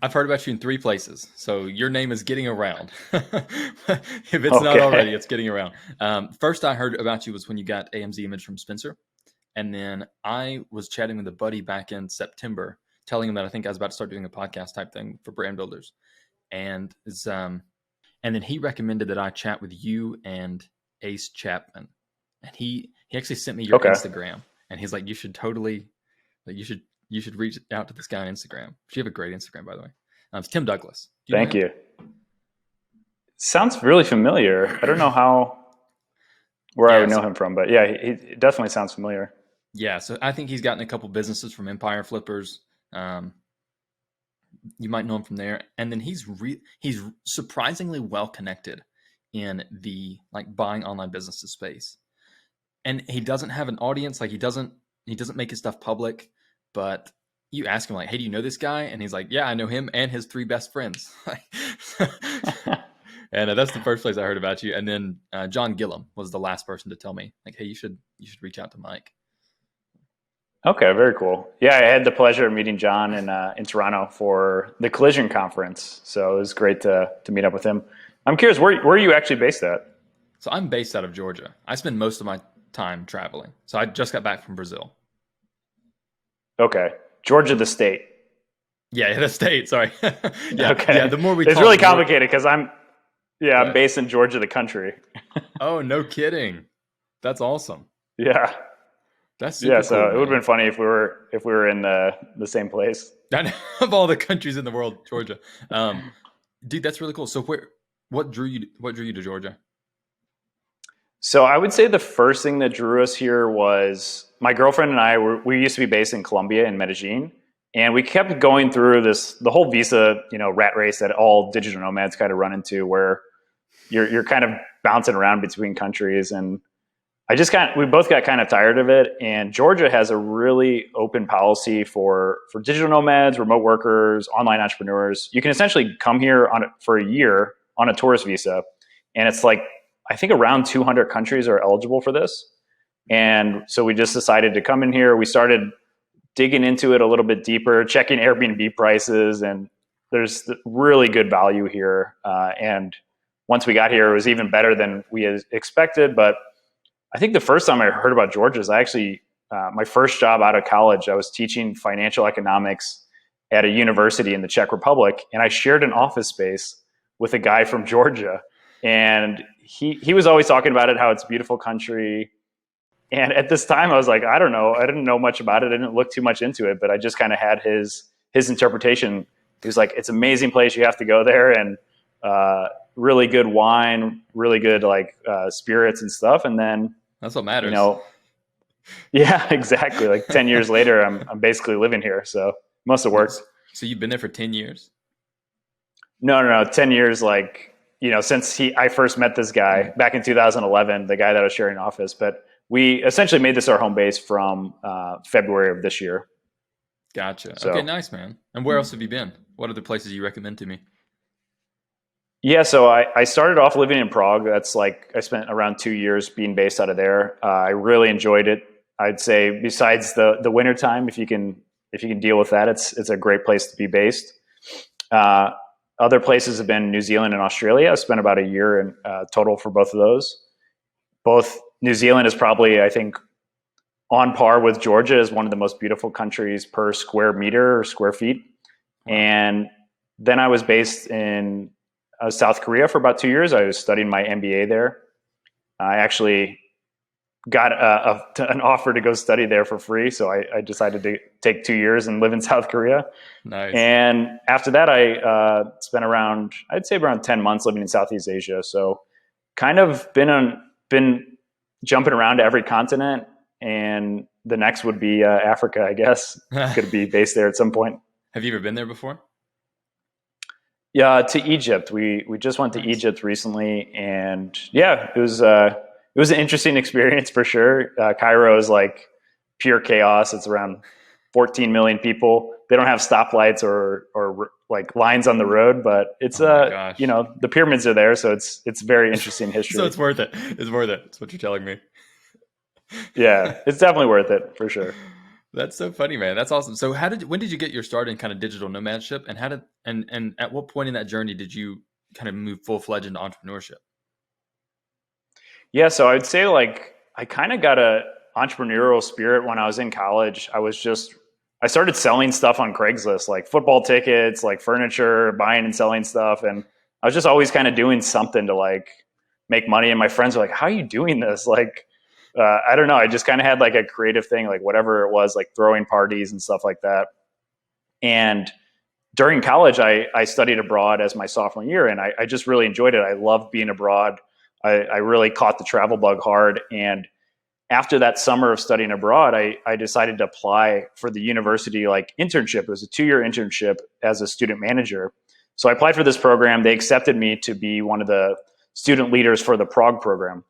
I've heard about you in three places, so your name is getting around. If it's not Okay. already, it's getting around. First, I heard about you was when you got AMZ image from Spencer, and then I was chatting with a buddy back in September, telling him that I think I was about to start doing a podcast type thing for brand builders, and and then he recommended that I chat with you and Ace Chapman, and he actually sent me your Okay. Instagram, and he's like, you should totally like you should reach out to this guy on Instagram. You have a great Instagram, by the way. It's Tim Douglas. Do you know Thank him? you. Sounds really familiar. I don't know how where I Yeah. would know So him from, but yeah, he definitely sounds familiar. yeah. So I think he's gotten a couple businesses from Empire Flippers. Um, you might know him from there, and then he's surprisingly well connected in the like buying online businesses space. And he doesn't have an audience. Like he doesn't make his stuff public, but you ask him like, "Hey, do you know this guy?" And he's like, "Yeah, I know him and his three best friends." And that's the first place I heard about you. And then John Gillum was the last person to tell me, like, "Hey, you should reach out to Mike." Okay, very cool. Yeah, I had the pleasure of meeting John in Toronto for the Collision conference, so it was great to meet up with him. I'm curious, where are you actually based at? So I'm based out of Georgia. I spend most of my time traveling. So I just got back from Brazil. Okay, Georgia, the state. Yeah, the state. Sorry. Yeah. Okay, The more we it's talk, really the more. complicated because I'm What? based in Georgia, the country. Oh, no kidding. That's awesome. Yeah, That's yeah. super So cool, it would have man. been funny if we were in the same place. Of all the countries in the world, Georgia. Um, dude, that's really cool. So what drew you to Georgia? So I would say the first thing that drew us here was my girlfriend and we used to be based in Colombia in Medellin, and we kept going through the whole visa rat race that all digital nomads kind of run into, where you're kind of bouncing around between countries. And we both got kind of tired of it. And Georgia has a really open policy for digital nomads, remote workers, online entrepreneurs. You can essentially come here for a year on a tourist visa, and it's like I think around 200 countries are eligible for this. And so we just decided to come in here. We started digging into it a little bit deeper, checking Airbnb prices, and there's really good value here. And once we got here, it was even better than we had expected. But I think the first time I heard about Georgia is actually my first job out of college. I was teaching financial economics at a university in the Czech Republic, and I shared an office space with a guy from Georgia. And he was always talking about it, how it's a beautiful country. And at this time, I was like, I don't know, I didn't know much about it. I didn't look too much into it, but I just kind of had his interpretation. He was like, it's an amazing place. You have to go there, and really good wine, really good spirits and stuff. And then That's what you matters. know, yeah, exactly. Like 10 years later, I'm basically living here, so must have worked. So you've been there for 10 years? No, no, no. 10 years, since I first met this Mm, guy back in 2011, the guy that I was sharing office. But we essentially made this our home base from February of this year. gotcha. Okay, So nice, man. And where else have you been? What other places you recommend to me? yeah, so I started off living in Prague. That's like I spent around 2 years being based out of there. I really enjoyed it. I'd say besides the winter time, if you can deal with that, it's a great place to be based. Uh, Other places have been New Zealand and Australia. I spent about a year in total for both of those. Both New Zealand is probably, I think, on par with Georgia as one of the most beautiful countries per square meter or square feet. Wow. And then I was based in South Korea for about 2 years. I was studying my MBA there. I actually got an offer to go study there for free, so I decided to take 2 years and live in South Korea. Nice. And after that, I spent I'd say around 10 months living in Southeast Asia. So kind of been jumping around to every continent, and the next would be Africa, I guess. Going to be based there at some point. Have you ever been there before? Yeah, to Egypt. We just went to Nice. Egypt recently, and yeah, it was an interesting experience for sure. Cairo is like pure chaos. It's around 14 million people. They don't have stoplights or like lines on the road, but it's Oh my gosh. the pyramids are there, so it's very interesting So history. it's worth it. It's worth it. That's what you're telling me. Yeah, it's definitely worth it for sure. That's so funny, man. That's awesome. So when did you get your start in kind of digital nomadship, and and at what point in that journey did you kind of move full-fledged into entrepreneurship? Yeah, so I would say like I kind of got a entrepreneurial spirit when I was in college. I started selling stuff on Craigslist, like football tickets, like furniture, buying and selling stuff, and I was just always kind of doing something to like make money. And my friends were like, "How are you doing this?" Like, I don't know. I just kind of had like a creative thing, like whatever it was, like throwing parties and stuff like that. And during college, I studied abroad as my sophomore year, and I just really enjoyed it. I loved being abroad. I really caught the travel bug hard. And after that summer of studying abroad, I decided to apply for the university like internship. It was a 2-year internship as a student manager. So I applied for this program. They accepted me to be one of the student leaders for the Prague program.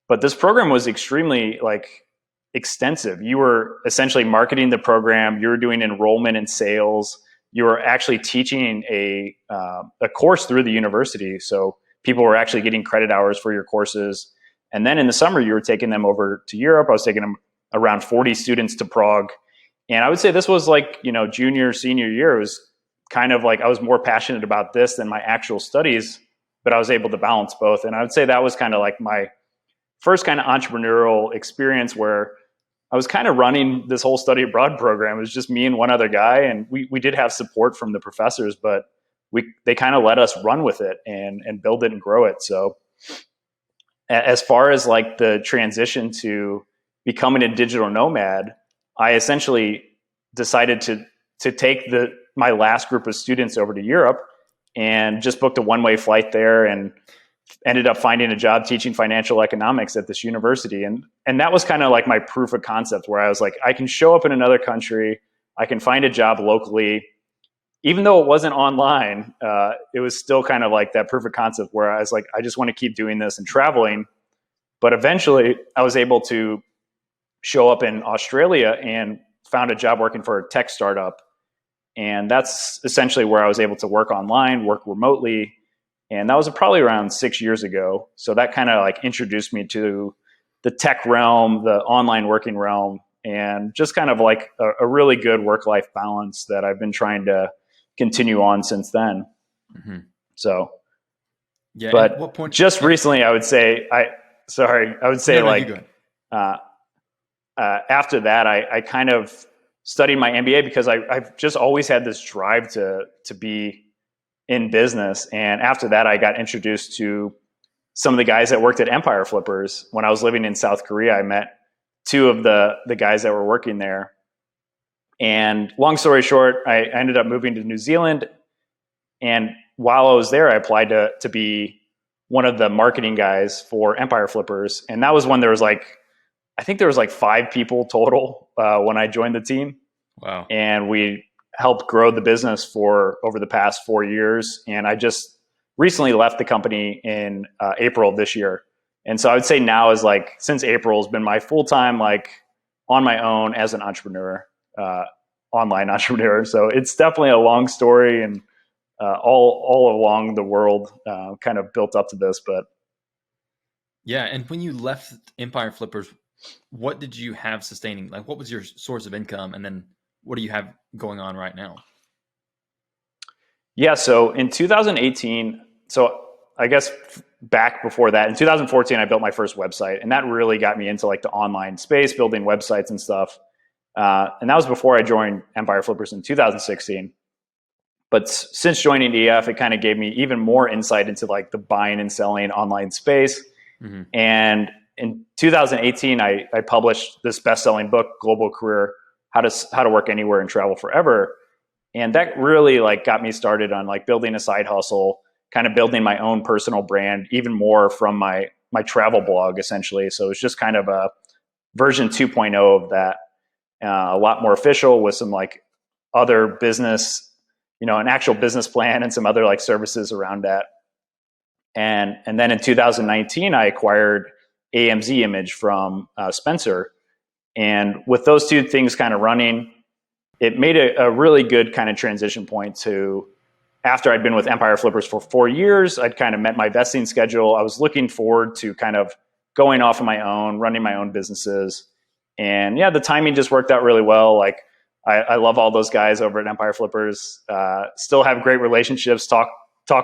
But this program was extremely like extensive. You were essentially marketing the program. You were doing enrollment and sales. You were actually teaching a course through the university. So people were actually getting credit hours for your courses. And then in the summer, you were taking them over to Europe. I was taking them around 40 students to Prague. And I would say this was like, junior, senior year. It was kind of like I was more passionate about this than my actual studies, but I was able to balance both. And I would say that was kind of like my first kind of entrepreneurial experience where I was kind of running this whole study abroad program. It was just me and one other guy. And we did have support from the professors, but they kind of let us run with it and build it and grow it. So as far as like the transition to becoming a digital nomad, I essentially decided to take my last group of students over to Europe and just booked a one-way flight there and ended up finding a job teaching financial economics at this university. And that was kind of like my proof of concept where I was like, I can show up in another country, I can find a job locally. Even though it wasn't online, it was still kind of like that proof of concept where I was like, I just want to keep doing this and traveling. But eventually I was able to show up in Australia and found a job working for a tech startup. And that's essentially where I was able to work online, work remotely. And that was probably around 6 years ago. So that kind of like introduced me to the tech realm, the online working realm, and just kind of like a really good work-life balance that I've been trying to continue on since then. Mm-hmm. So, yeah. But at what point? Just recently, I would say, No, like, after that, I kind of studied my MBA because I've just always had this drive to be in business. And after that, I got introduced to some of the guys that worked at Empire Flippers. When I was living in South Korea, I met 2 of the guys that were working there. And long story short, I ended up moving to New Zealand. And while I was there, I applied to be one of the marketing guys for Empire Flippers. And that was when I think there was like 5 people total when I joined the team. Wow. And we helped grow the business for over the past 4 years. And I just recently left the company in April of this year. And so I would say now is like, since April has been my full-time, like on my own as an entrepreneur, online entrepreneur. So it's definitely a long story and all along the world kind of built up to this. But yeah. And when you left Empire Flippers, what did you have sustaining? Like, what was your source of income? And then what do you have going on right now? yeah, so in 2018, so I guess back before that, in 2014, I built my first website, and that really got me into like the online space, building websites and stuff. And that was before I joined Empire Flippers in 2016. But since joining EF, it kind of gave me even more insight into like the buying and selling online space. Mm-hmm. And in 2018, I published this best-selling book, Global Career: How to Work Anywhere and Travel Forever. And that really like got me started on like building a side hustle, kind of building my own personal brand, even more from my travel blog, essentially. So it's just kind of a version 2.0 of that, a lot more official with some like other business, an actual business plan and some other like services around that. And then in 2019, I acquired AMZ Image from Spencer. And with those 2 things kind of running, it made a really good kind of transition point to after I'd been with Empire Flippers for 4 years. I'd kind of met my vesting schedule. I was looking forward to kind of going off on my own, running my own businesses. And yeah, the timing just worked out really well. Like I love all those guys over at Empire Flippers. Still have great relationships. Talk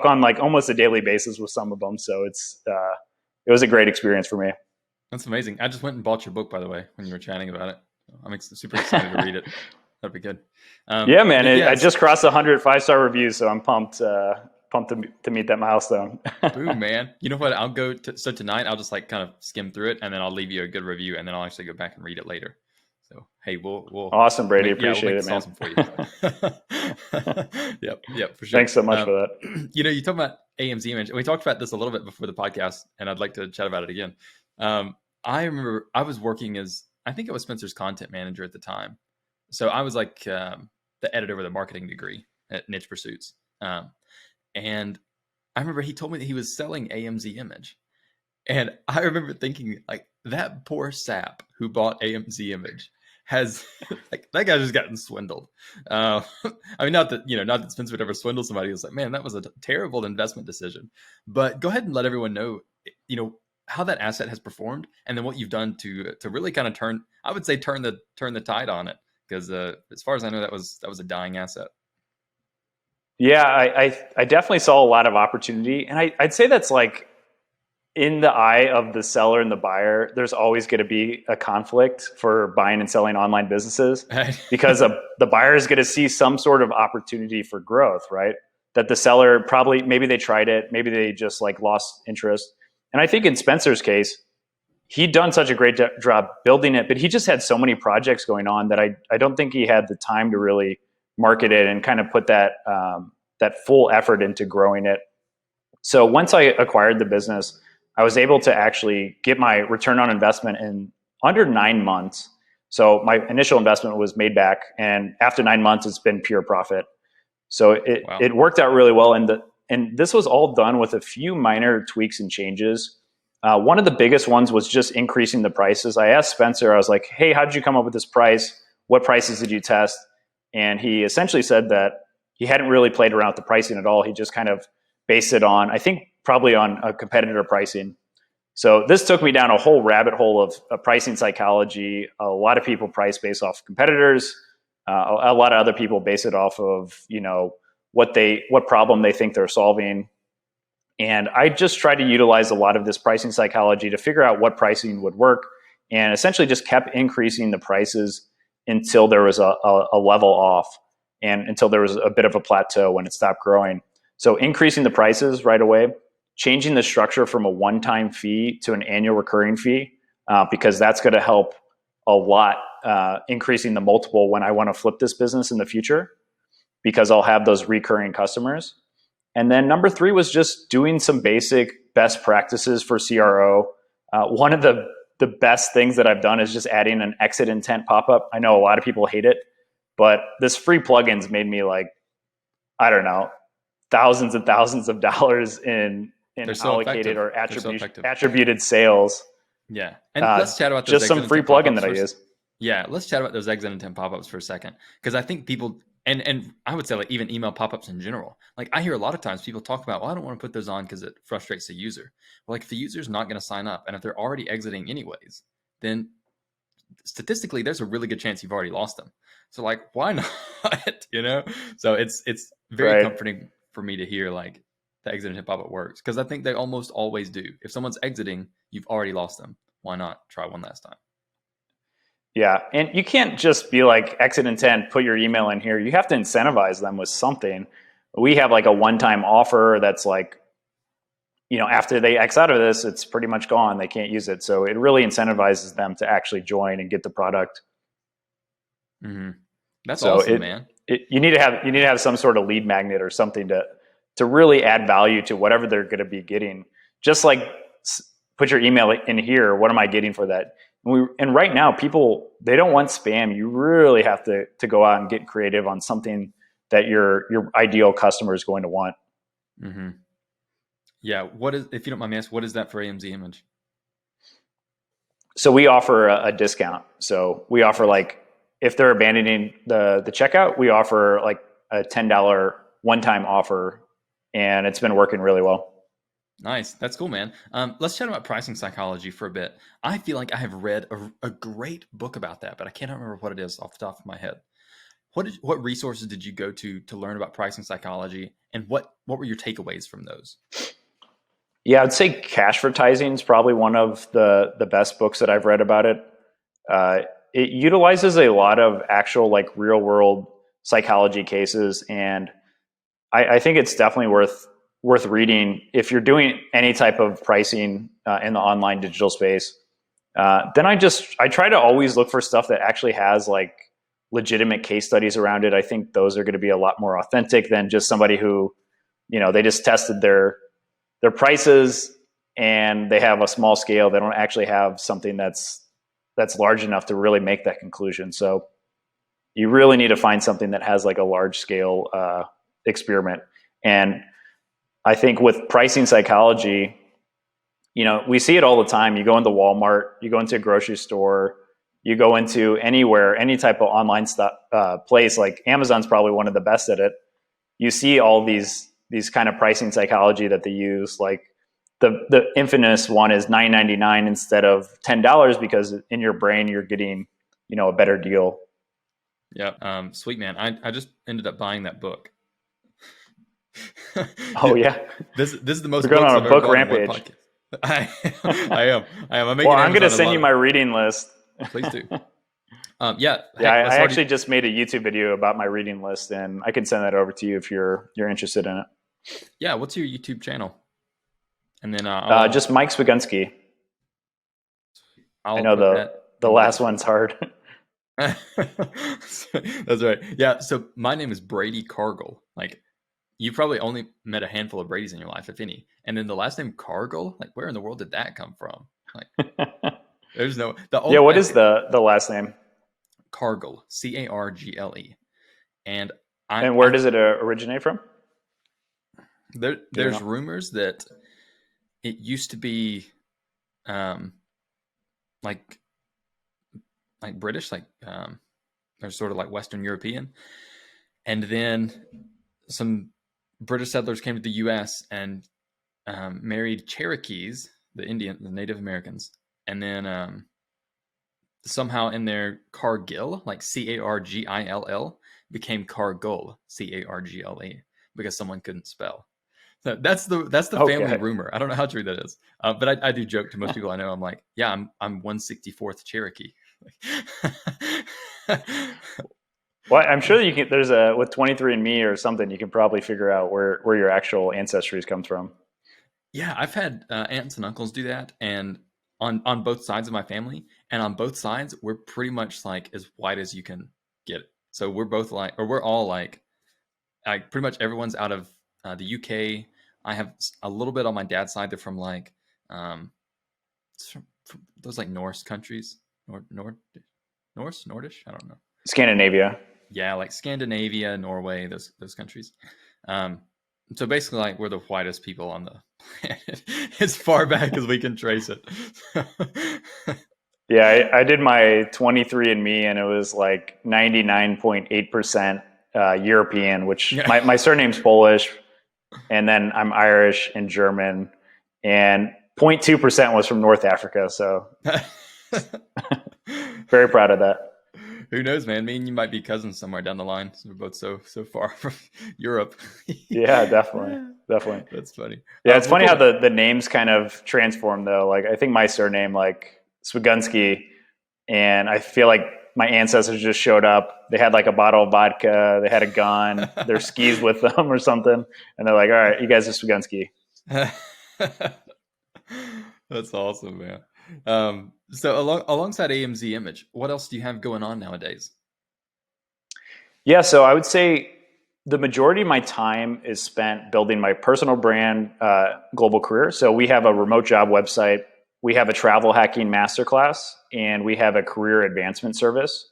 on like almost a daily basis with some of them. So it was a great experience for me. That's amazing. I just went and bought your book, by the way, when you were chatting about it. I'm super excited to read it. That'd be good. Yeah, man. But I just crossed 100 5-star reviews, so I'm pumped. Pumped to meet that milestone. boom, man. You know what? I'll go so tonight I'll just like kind of skim through it, and then I'll leave you a good review, and then I'll actually go back and read it later. So hey, we'll awesome, Brady. We'll Appreciate it, man. awesome for you. Yep, for sure. Thanks so much for that. You talk about AMZ image. We talked about this a little bit before the podcast, and I'd like to chat about it again. I remember I was working as, I think it was Spencer's content manager at the time. So I was like the editor with a marketing degree at Niche Pursuits. And I remember he told me that he was selling AMZ image. And I remember thinking, like, that poor sap who bought AMZ image has, like, that guy just gotten swindled. I mean, not that Spencer would ever swindle somebody. It was like, man, that was a terrible investment decision. But go ahead and let everyone know, how that asset has performed, and then what you've done to really kind of turn the tide on it. Because as far as I know, that was a dying asset. Yeah, I definitely saw a lot of opportunity, and I'd say that's like in the eye of the seller and the buyer. There's always going to be a conflict for buying and selling online businesses because the buyer is going to see some sort of opportunity for growth, right? That the seller probably, maybe they tried it, maybe they just like lost interest. And I think in Spencer's case, he'd done such a great job building it, but he just had so many projects going on that I don't think he had the time to really market it and kind of put that full effort into growing it. So once I acquired the business, I was able to actually get my return on investment in under 9 months. So my initial investment was made back, and after 9 months, it's been pure profit. So it worked out really well, and this was all done with a few minor tweaks and changes. One of the biggest ones was just increasing the prices. I asked Spencer, I was like, hey, how did you come up with this price? What prices did you test? And he essentially said that he hadn't really played around with the pricing at all. He just kind of based it on, I think, probably on a competitor pricing. So this took me down a whole rabbit hole of pricing psychology. A lot of people price based off competitors. A lot of other people base it off of, what problem they think they're solving. And I just tried to utilize a lot of this pricing psychology to figure out what pricing would work, and essentially just kept increasing the prices until there was a level off and until there was a bit of a plateau when it stopped growing. So increasing the prices right away, changing the structure from a one-time fee to an annual recurring fee, because that's going to help a lot, increasing the multiple when I want to flip this business in the future, because I'll have those recurring customers. And then number 3 was just doing some basic best practices for CRO. One of the best things that I've done is just adding an exit intent pop-up. I know a lot of people hate it, but this free plugins made me thousands and thousands of dollars in allocated or attributed sales. Yeah. And let's chat about those just some free plugin that I use. Yeah. Let's chat about those exit intent pop-ups for a second. Because I think people, and I would say like even email pop-ups in general, like I hear a lot of times people talk about, well, I don't want to put those on because it frustrates the user. Well, like if the user's not going to sign up, and if they're already exiting anyways, then statistically there's a really good chance you've already lost them. So like, why not? So it's very comforting for me to hear like the exit intent pop-up works, because I think they almost always do. If someone's exiting, you've already lost them. Why not try one last time? Yeah. And you can't just be like exit intent, put your email in here. You have to incentivize them with something. We have like a one-time offer that's like, after they X out of this, it's pretty much gone. They can't use it. So it really incentivizes them to actually join and get the product. Mm-hmm. That's awesome, man. You need to have some sort of lead magnet or something to really add value to whatever they're going to be getting. Just like put your email in here. What am I getting for that? And right now, people, they don't want spam. You really have to go out and get creative on something that your ideal customer is going to want. Mm-hmm. Yeah. If you don't mind me asking, what is that for AMZ image? So we offer a discount. So we offer if they're abandoning the checkout, we offer like a $10 one-time offer, and it's been working really well. Nice. That's cool, man. Let's chat about pricing psychology for a bit. I feel like I have read a great book about that, but I can't remember what it is off the top of my head. What resources did you go to learn about pricing psychology, and what were your takeaways from those? Yeah, I'd say Cashvertising is probably one of the best books that I've read about it. Uh, it utilizes a lot of actual like real world psychology cases, and I think it's definitely worth reading if you're doing any type of pricing in the online digital space. Then I try to always look for stuff that actually has like legitimate case studies around it. I think those are going to be a lot more authentic than just somebody who, they just tested their prices and they have a small scale. They don't actually have something that's large enough to really make that conclusion. So you really need to find something that has like a large scale experiment. And I think with pricing psychology, we see it all the time. You go into Walmart, you go into a grocery store, you go into anywhere, any type of online stuff, place, like Amazon's probably one of the best at it. You see all these kind of pricing psychology that they use. Like the infamous one is $9.99 instead of $10 because in your brain you're getting, a better deal. Yeah. Sweet, man. I just ended up buying that book. Oh yeah, This is the most we're going books on I've a ever book bought in one rampage. podcast. I am. I'm Well, making I'm going to Amazon a send lot you of. my reading list. Please do. Yeah. Yeah, Heck, let's I already. actually just made a YouTube video about my reading list, and I can send that over to you if you're interested in it. Yeah. What's your YouTube channel? And then I'll Just Mike Swigunski. I I'll know put the that the in the last description. one's hard. That's right. Yeah. So my name is Brady Cargill. Like you probably only met a handful of Brady's in your life, if any. And then the last name Cargill, like where in the world did that come from? Like there's no the Yeah, only what is the last name? Cargill, Cargle. And And where I does it originate from? Do you there's know? rumors that it used to be um like British, they're sort of like Western European. And then some British settlers came to the U.S. and married Cherokees, the Native Americans, and then somehow in their Cargill, like Cargill, became Cargul, Cargle, because someone couldn't spell. So that's the family Okay. rumor. I don't know how true that is, but I do joke to most people I know. I'm like, yeah, I'm 1/64th Cherokee. Well, I'm sure that you can. There's a with 23andMe or something. You can probably figure out where your actual ancestry comes from. Yeah, I've had aunts and uncles do that, and on both sides of my family, and on both sides, we're pretty much like as white as you can get it. So we're both like, or we're all like pretty much everyone's out of the UK. I have a little bit on my dad's side. They're from like from those like Norse countries, Nordish. I don't know. Scandinavia. Yeah, like Scandinavia, Norway, those countries. Um, so basically, like we're the whitest people on the planet as far back as we can trace it. Yeah, I did my 23andMe, and it was like 99.8% European. Which Yeah. my surname's Polish, and then I'm Irish and German, and 0.2% was from North Africa. So very proud of that. Who knows, man? Me and you might be cousins somewhere down the line. We're both so far from Europe. Yeah, definitely, definitely. That's funny. Yeah, it's Well, funny cool, how man. the names kind of transform though. Like I think my surname, like Swigunski, and I feel like my ancestors just showed up. They had like a bottle of vodka, they had a gun, their skis with them or something, and they're like, "All right, you guys are Swigunski." That's awesome, man. So alongside AMZ Image, what else do you have going on nowadays? Yeah, so I would say the majority of my time is spent building my personal brand, global career. So we have a remote job website, we have a travel hacking masterclass, and we have a career advancement service.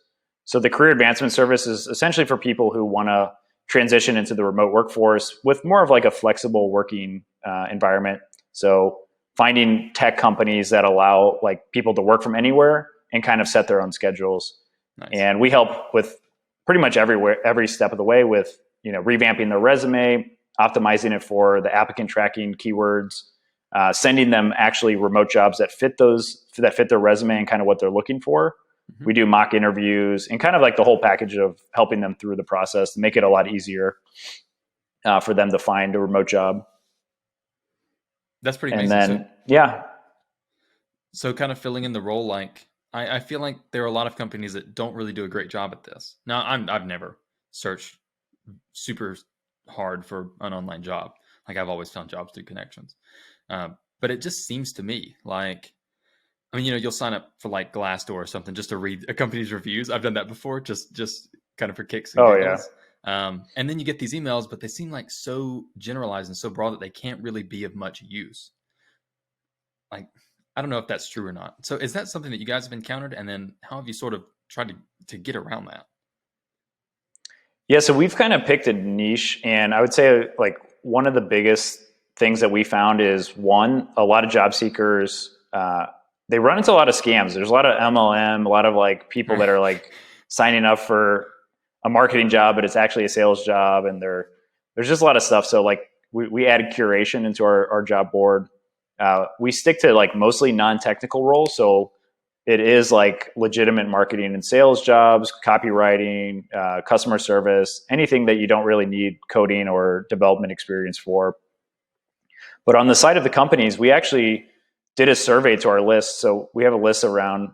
So the career advancement service is essentially for people who want to transition into the remote workforce with more of like a flexible working environment. So finding tech companies that allow like people to work from anywhere and kind of set their own schedules. Nice. And we help with pretty much every step of the way with revamping their resume, optimizing it for the applicant tracking keywords, sending them actually remote jobs that fit their resume and kind of what they're looking for. Mm-hmm. We do mock interviews and kind of like the whole package of helping them through the process to make it a lot easier for them to find a remote job. That's pretty And amazing. then, yeah. So kind of filling in the role, like I feel like there are a lot of companies that don't really do a great job at this. Now, I've never searched super hard for an online job. Like I've always found jobs through connections. But it just seems to me like, I mean, you'll sign up for like Glassdoor or something just to read a company's reviews. I've done that before, just kind of for kicks and Oh, yeah. giggles. And then you get these emails, but they seem like so generalized and so broad that they can't really be of much use. Like, I don't know if that's true or not. So is that something that you guys have encountered? And then how have you sort of tried to get around that? Yeah, so we've kind of picked a niche, and I would say like one of the biggest things that we found is one, a lot of job seekers, they run into a lot of scams. There's a lot of MLM, a lot of like people that are like signing up for a marketing job, but it's actually a sales job, and there's just a lot of stuff. So like we added curation into our job board. We stick to like mostly non-technical roles, so it is like legitimate marketing and sales jobs, copywriting, customer service, anything that you don't really need coding or development experience for. But on the side of the companies, we actually did a survey to our list. So we have a list around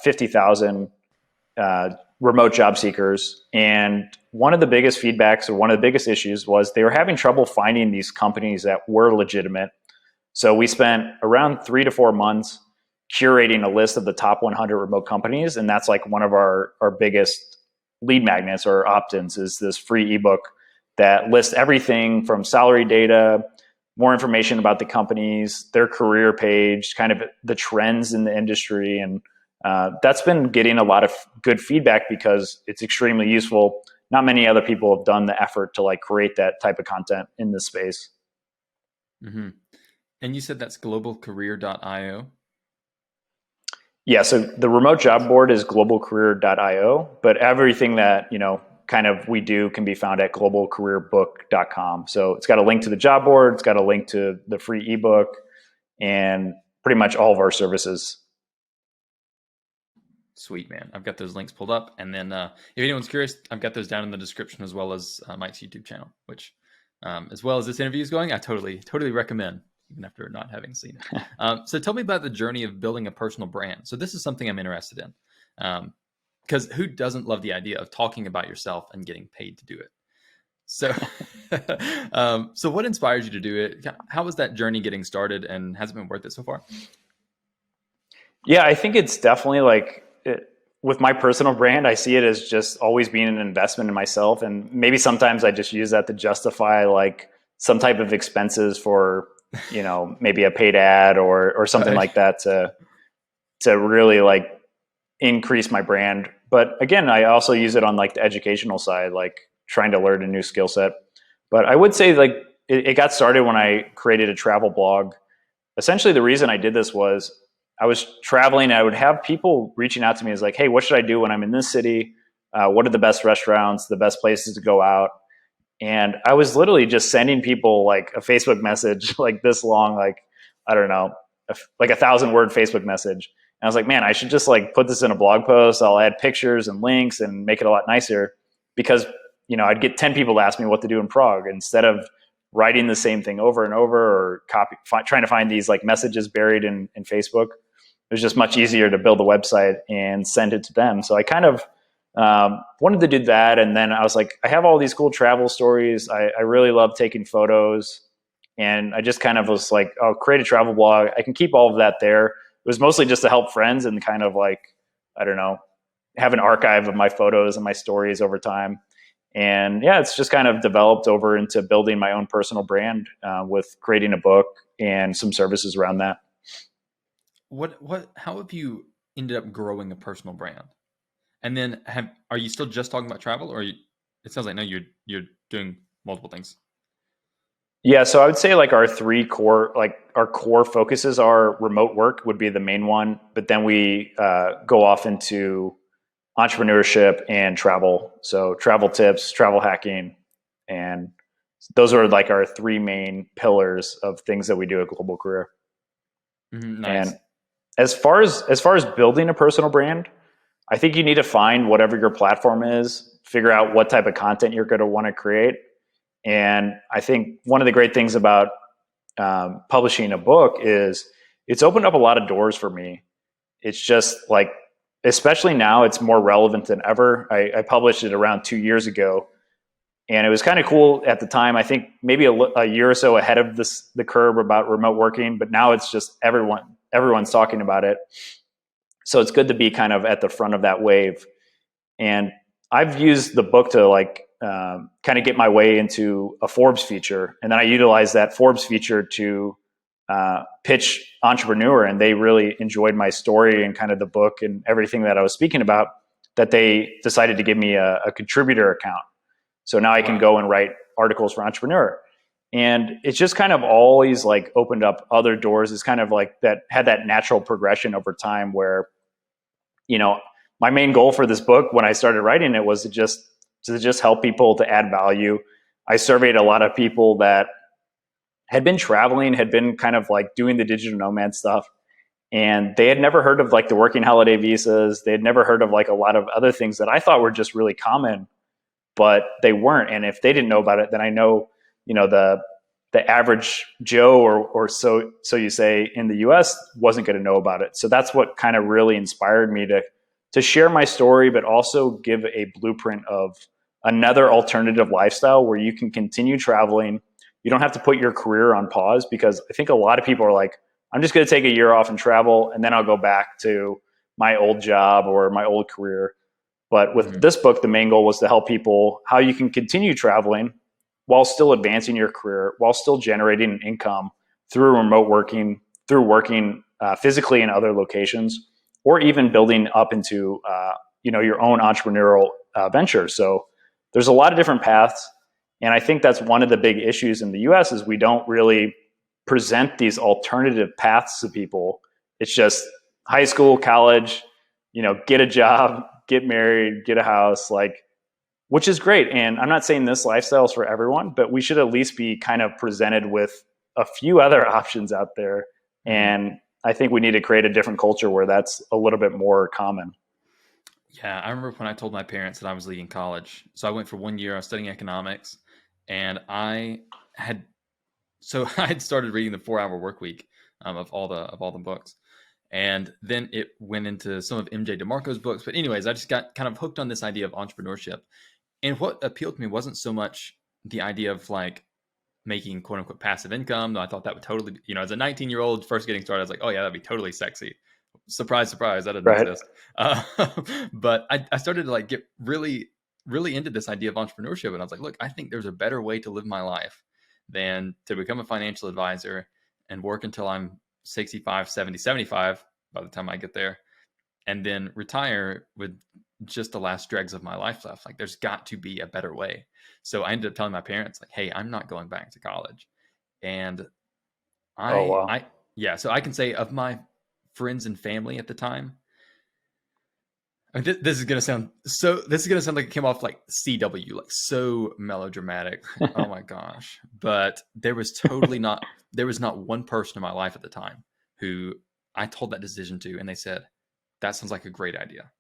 50,000 remote job seekers. And one of the biggest feedbacks or one of the biggest issues was they were having trouble finding these companies that were legitimate. So we spent around 3 to 4 months curating a list of the top 100 remote companies. And that's like one of our biggest lead magnets or opt-ins is this free ebook that lists everything from salary data, more information about the companies, their career page, kind of the trends in the industry. And that's been getting a lot of good feedback because it's extremely useful. Not many other people have done the effort to like create that type of content in this space. Mm-hmm. And you said that's globalcareer.io? Yeah, so the remote job board is globalcareer.io, but everything that, kind of we do can be found at globalcareerbook.com. So it's got a link to the job board, it's got a link to the free ebook, and pretty much all of our services. Sweet, man. I've got those links pulled up. And then if anyone's curious, I've got those down in the description as well as Mike's YouTube channel, which as well as this interview is going, I totally recommend, even after not having seen it. So tell me about the journey of building a personal brand. So this is something I'm interested in. Because who doesn't love the idea of talking about yourself and getting paid to do it? So, so what inspires you to do it? How was that journey getting started, and has it been worth it so far? Yeah, I think it's definitely like with my personal brand, I see it as just always being an investment in myself. And maybe sometimes I just use that to justify like some type of expenses for, maybe a paid ad or something like that to really like increase my brand. But again, I also use it on like the educational side, like trying to learn a new skill set. But I would say like it got started when I created a travel blog. Essentially, the reason I did this was I was traveling. I would have people reaching out to me as like, hey, what should I do when I'm in this city? What are the best restaurants, the best places to go out? And I was literally just sending people like a Facebook message, like this long, like, I don't know, like 1,000-word Facebook message. And I was like, man, I should just like put this in a blog post. I'll add pictures and links and make it a lot nicer because, I'd get 10 people to ask me what to do in Prague instead of writing the same thing over and over or trying to find these like messages buried in Facebook. It was just much easier to build a website and send it to them. So I kind of wanted to do that. And then I was like, I have all these cool travel stories. I really love taking photos. And I just kind of was like, I'll create a travel blog. I can keep all of that there. It was mostly just to help friends and kind of like, I don't know, have an archive of my photos and my stories over time. And yeah, it's just kind of developed over into building my own personal brand with creating a book and some services around that. How have you ended up growing a personal brand? And then are you still just talking about travel, or it sounds like no, you're doing multiple things? Yeah, so I would say like our core focuses are remote work would be the main one, but then we go off into entrepreneurship and travel. So travel tips, travel hacking, and those are like our three main pillars of things that we do at Global Career. Nice. And as far as building a personal brand, I think you need to find whatever your platform is, figure out what type of content you're going to want to create. And I think one of the great things about publishing a book is it's opened up a lot of doors for me. It's just like, especially now, it's more relevant than ever. I published it around 2 years ago, and it was kind of cool at the time. I think maybe a year or so ahead of the curve about remote working, but now it's just everyone's talking about it. So it's good to be kind of at the front of that wave. And I've used the book to like kind of get my way into a Forbes feature, and then I utilized that Forbes feature to pitch Entrepreneur, and they really enjoyed my story and kind of the book and everything that I was speaking about. That they decided to give me a contributor account, so now I can Wow. go and write articles for Entrepreneur. And it's just kind of always like opened up other doors. It's kind of like that had that natural progression over time where, my main goal for this book when I started writing it was to just help people, to add value. I surveyed a lot of people that had been traveling, had been kind of like doing the digital nomad stuff, and they had never heard of like the working holiday visas. They had never heard of like a lot of other things that I thought were just really common, but they weren't. And if they didn't know about it, then I know, the average Joe or so you say in the US wasn't going to know about it. So that's what kind of really inspired me to share my story, but also give a blueprint of another alternative lifestyle where you can continue traveling. You don't have to put your career on pause, because I think a lot of people are like, I'm just going to take a year off and travel, and then I'll go back to my old job or my old career. But with Mhm. this book, the main goal was to help people how you can continue traveling while still advancing your career, while still generating an income through remote working, through working physically in other locations, or even building up into your own entrepreneurial venture. So there's a lot of different paths, and I think that's one of the big issues in the U.S. is we don't really present these alternative paths to people. It's just high school, college, get a job, get married, get a house, like, which is great. And I'm not saying this lifestyle is for everyone, but we should at least be kind of presented with a few other options out there. Mhm. And I think we need to create a different culture where that's a little bit more common. Yeah, I remember when I told my parents that I was leaving college. So I went for 1 year. I was studying economics, and had I had started reading the 4 Hour Work Week of all the books, and then it went into some of MJ DeMarco's books. But anyways, I just got kind of hooked on this idea of entrepreneurship, and what appealed to me wasn't so much the idea of like making quote unquote passive income, though I thought that would totally, as a 19-year-old first getting started, I was like, oh yeah, that'd be totally sexy. Surprise, surprise, that doesn't Right. exist. Uh, but I started to like get really, really into this idea of entrepreneurship. And I was like, look, I think there's a better way to live my life than to become a financial advisor and work until I'm 65, 70, 75 by the time I get there, and then retire with just the last dregs of my life left. Like, there's got to be a better way. So I ended up telling my parents, like, hey, I'm not going back to college. And Oh, I, wow. I, yeah, so I can say of my friends and family at the time, I mean, this is gonna sound like it came off like CW, like so melodramatic. Like, oh my gosh. But there was not one person in my life at the time who I told that decision to, and they said, that sounds like a great idea.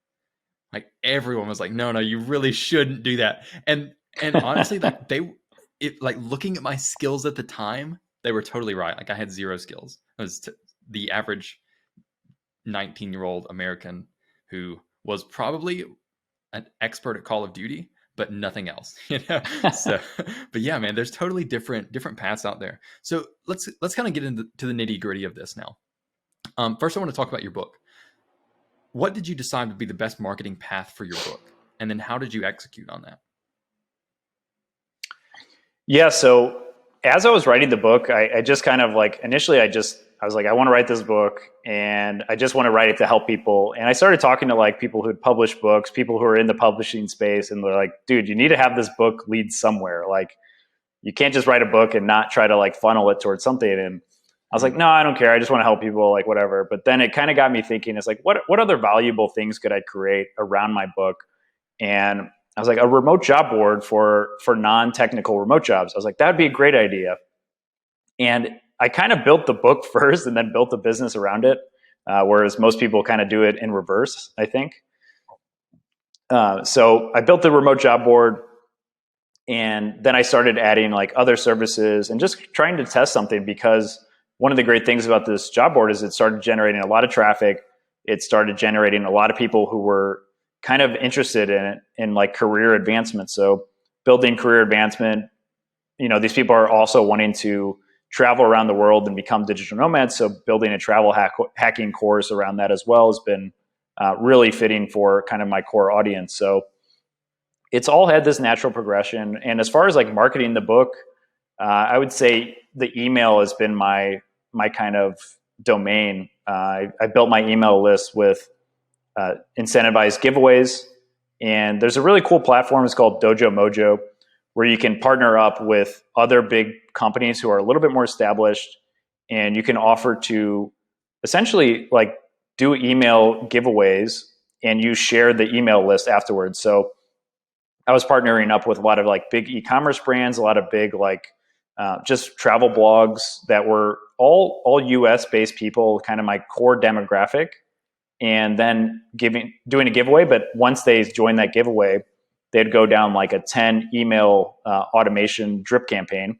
Like everyone was like, no, no, you really shouldn't do that. And honestly, like like looking at my skills at the time, they were totally right. Like I had zero skills. I was the average 19-year-old American who was probably an expert at Call of Duty, but nothing else, So, but yeah, man, there's totally different paths out there. So let's kind of get into the nitty gritty of this now. First, I want to talk about your book. What did you decide would be the best marketing path for your book, and then how did you execute on that? Yeah. So as I was writing the book, I just kind of like initially I was like, I want to write this book, and I just want to write it to help people. And I started talking to like people who'd published books, people who are in the publishing space, and they're like, dude, you need to have this book lead somewhere. Like, you can't just write a book and not try to like funnel it towards something. And I was like, Mm, no, I don't care. I just want to help people, like whatever. But then it kind of got me thinking, it's like, what other valuable things could I create around my book? And I was like, a remote job board for non-technical remote jobs. I was like, that'd be a great idea. And I kind of built the book first and then built the business around it, whereas most people kind of do it in reverse, I think. So I built the remote job board, and then I started adding like other services and just trying to test something, because one of the great things about this job board is it started generating a lot of traffic. It started generating a lot of people who were kind of interested in it, in like career advancement. So building career advancement, these people are also wanting to travel around the world and become digital nomads. So building a travel hacking course around that as well has been really fitting for kind of my core audience. So it's all had this natural progression. And as far as like marketing the book, I would say the email has been my kind of domain. I built my email list with incentivized giveaways, and there's a really cool platform. It's called Dojo Mojo, where you can partner up with other big companies who are a little bit more established, and you can offer to essentially like do email giveaways, and you share the email list afterwards. So I was partnering up with a lot of like big e-commerce brands, a lot of big like just travel blogs that were all US based people, kind of my core demographic, and then doing a giveaway. But once they joined that giveaway, they'd go down like a 10 email automation drip campaign.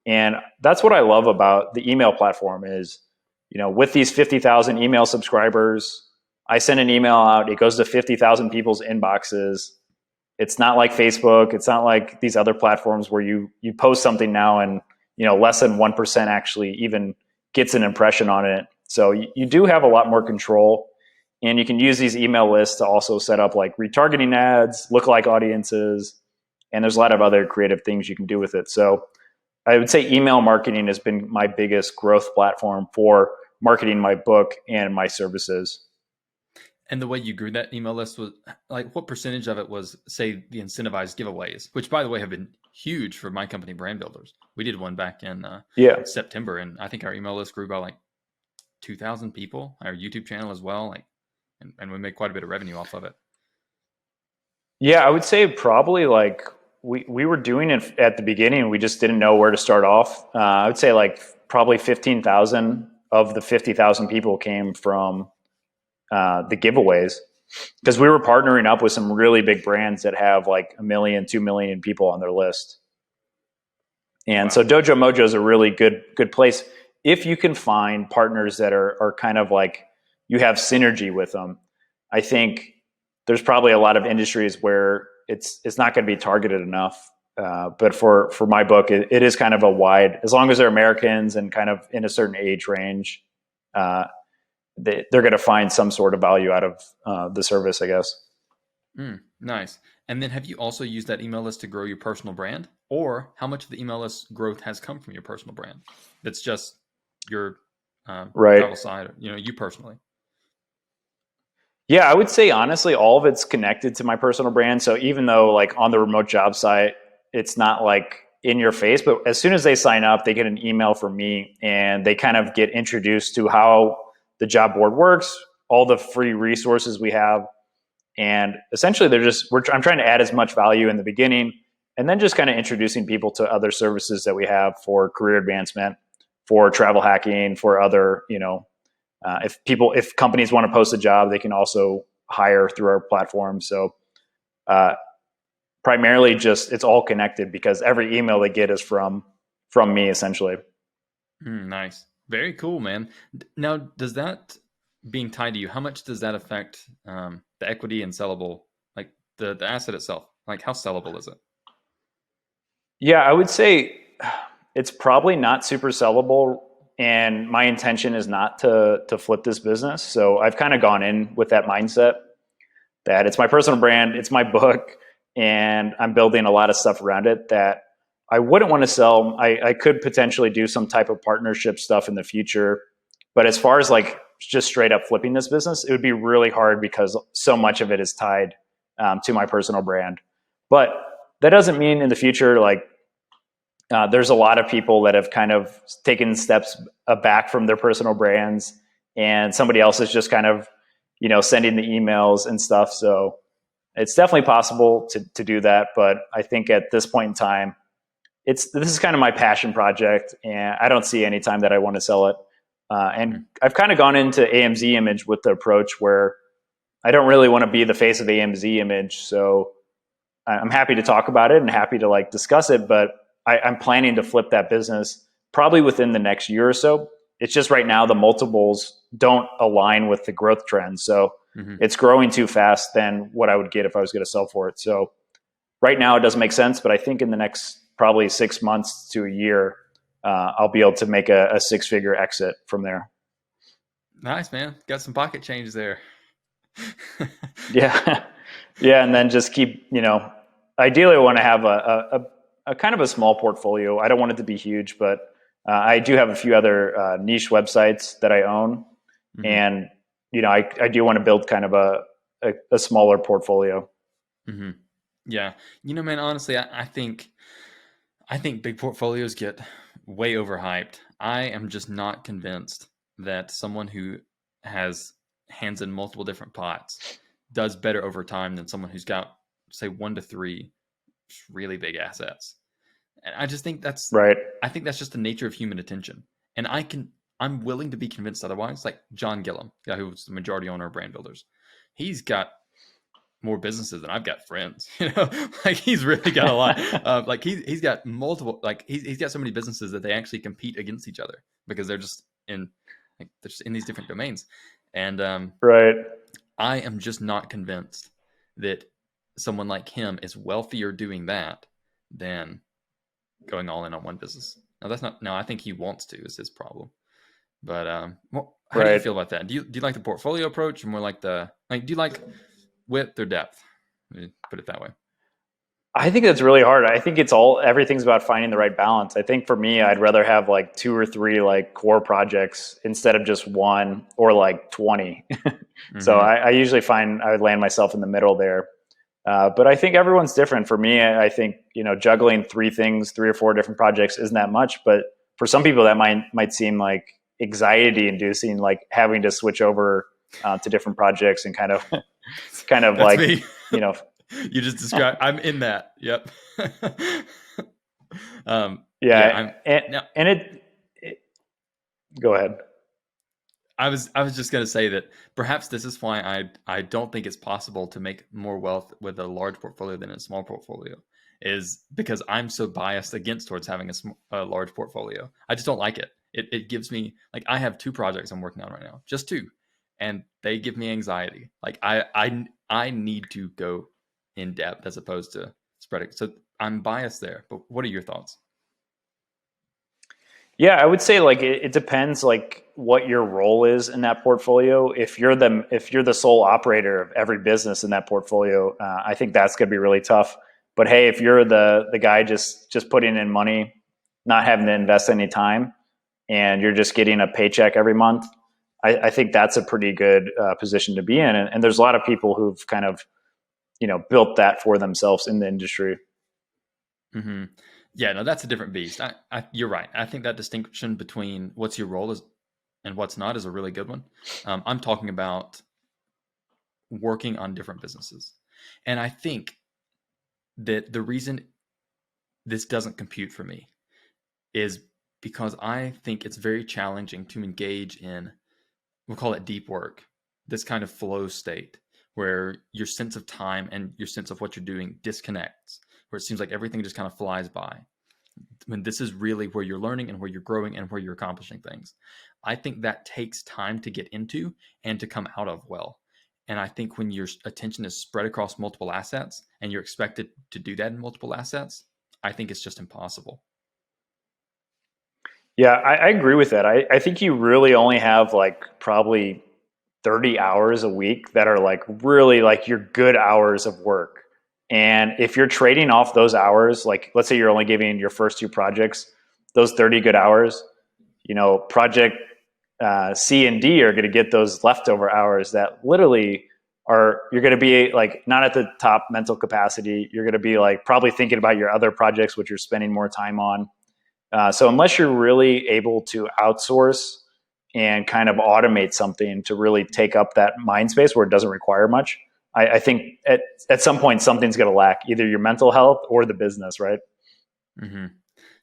And that's what I love about the email platform is, with these 50,000 email subscribers, I send an email out, it goes to 50,000 people's inboxes. It's not like Facebook. It's not like these other platforms where you post something now and less than 1% actually even gets an impression on it. So you do have a lot more control, and you can use these email lists to also set up like retargeting ads, lookalike audiences, and there's a lot of other creative things you can do with it. So I would say email marketing has been my biggest growth platform for marketing my book and my services. And the way you grew that email list was like, what percentage of it was, say, the incentivized giveaways, which, by the way, have been huge for my company, BrandBuilders. We did one back in September, and I think our email list grew by like 2,000 people. Our YouTube channel as well, and we made quite a bit of revenue off of it. Yeah, I would say probably like we were doing it at the beginning. We just didn't know where to start off. I would say like probably 15,000 of the 50,000 people came from the giveaways, because we were partnering up with some really big brands that have like 1 million, 2 million people on their list. And wow. So Dojo Mojo is a really good place if you can find partners that are kind of like you have synergy with them. I think there's probably a lot of industries where it's not going to be targeted enough. But for my book, it is kind of a wide, as long as they're Americans and kind of in a certain age range, they're going to find some sort of value out of the service, I guess. Nice. And then have you also used that email list to grow your personal brand? Or how much of the email list growth has come from your personal brand? That's just your travel side, you personally. Yeah, I would say honestly, all of it's connected to my personal brand. So even though like on the remote job site, it's not like in your face, but as soon as they sign up, they get an email from me and they kind of get introduced to how the job board works, all the free resources we have. And essentially I'm trying to add as much value in the beginning, and then just kind of introducing people to other services that we have for career advancement, for travel hacking, for other, if companies want to post a job, they can also hire through our platform. So primarily just, it's all connected because every email they get is from me essentially. Nice. Very cool, man. Now, does that being tied to you, how much does that affect the equity and sellable, like the asset itself? Like how sellable is it? Yeah, I would say it's probably not super sellable, and my intention is not to flip this business. So I've kind of gone in with that mindset that it's my personal brand, it's my book, and I'm building a lot of stuff around it that I wouldn't want to sell. I could potentially do some type of partnership stuff in the future. But as far as like just straight up flipping this business, it would be really hard because so much of it is tied to my personal brand. But that doesn't mean in the future, like there's a lot of people that have kind of taken steps back from their personal brands, and somebody else is just kind of, sending the emails and stuff. So it's definitely possible to do that. But I think at this point in time, this is kind of my passion project, and I don't see any time that I want to sell it. And I've kind of gone into AMZ Image with the approach where I don't really want to be the face of AMZ Image. So I'm happy to talk about it and happy to like discuss it, but I'm planning to flip that business probably within the next year or so. It's just right now the multiples don't align with the growth trend. So it's growing too fast than what I would get if I was going to sell for it. So right now it doesn't make sense, but I think in the next probably 6 months to a year, I'll be able to make a six-figure exit from there. Nice, man. Got some pocket change there. Yeah. Yeah. And then just keep, ideally I want to have a kind of a small portfolio. I don't want it to be huge, but I do have a few other niche websites that I own. And, I do want to build kind of a smaller portfolio. Yeah. Man, honestly, I think big portfolios get way overhyped. I am just not convinced that someone who has hands in multiple different pots does better over time than someone who's got, say, 1 to 3 really big assets. And I just think that's right. I think that's just the nature of human attention. And I'm willing to be convinced otherwise. Like John Gillum, the guy who was the majority owner of BrandBuilders, he's got more businesses than I've got friends. Like he's really got a lot. Like he's got multiple. Like he's got so many businesses that they actually compete against each other because they're just in these different domains. And right, I am just not convinced that someone like him is wealthier doing that than going all in on one business. Now that's not. No, I think he wants to. Is his problem. But how do you feel about that? Do you like the portfolio approach, or more like do you like width or depth? Let me put it that way. I think that's really hard. I think everything's about finding the right balance. I think for me, I'd rather have like 2 or 3 like core projects instead of just one or like 20. So I usually find I would land myself in the middle there. But I think everyone's different. For me, I think, juggling 3 or 4 different projects isn't that much. But for some people that might seem like anxiety inducing, like having to switch over to different projects and kind of That's like, me. You just described, I'm in that. Yep. Yeah. Go ahead. I was just going to say that perhaps this is why I don't think it's possible to make more wealth with a large portfolio than a small portfolio, is because I'm so biased towards having a large portfolio. I just don't like it. It gives me, like, I have 2 projects I'm working on right now, just 2, and they give me anxiety. Like I need to go in depth as opposed to spreading. So I'm biased there. But what are your thoughts? Yeah, I would say like it depends like what your role is in that portfolio. If you're the sole operator of every business in that portfolio, I think that's going to be really tough. But hey, if you're the guy just putting in money, not having to invest any time, and you're just getting a paycheck every month, I think that's a pretty good position to be in. And there's a lot of people who've kind of built that for themselves in the industry. Yeah, no, that's a different beast. You're right. I think that distinction between what's your role is and what's not is a really good one. I'm talking about working on different businesses. And I think that the reason this doesn't compute for me is because I think it's very challenging to engage in, we'll call it deep work, this kind of flow state where your sense of time and your sense of what you're doing disconnects, where it seems like everything just kind of flies by. When this is really where you're learning and where you're growing and where you're accomplishing things. I think that takes time to get into and to come out of well. And I think when your attention is spread across multiple assets and you're expected to do that in multiple assets, I think it's just impossible. Yeah, I agree with that. I think you really only have like probably 30 hours a week that are like really like your good hours of work. And if you're trading off those hours, like let's say you're only giving your first 2 projects those 30 good hours, project C and D are going to get those leftover hours that literally you're going to be like not at the top mental capacity. You're going to be like probably thinking about your other projects, which you're spending more time on. So unless you're really able to outsource and kind of automate something to really take up that mind space where it doesn't require much, I think at some point something's going to lack, either your mental health or the business, right?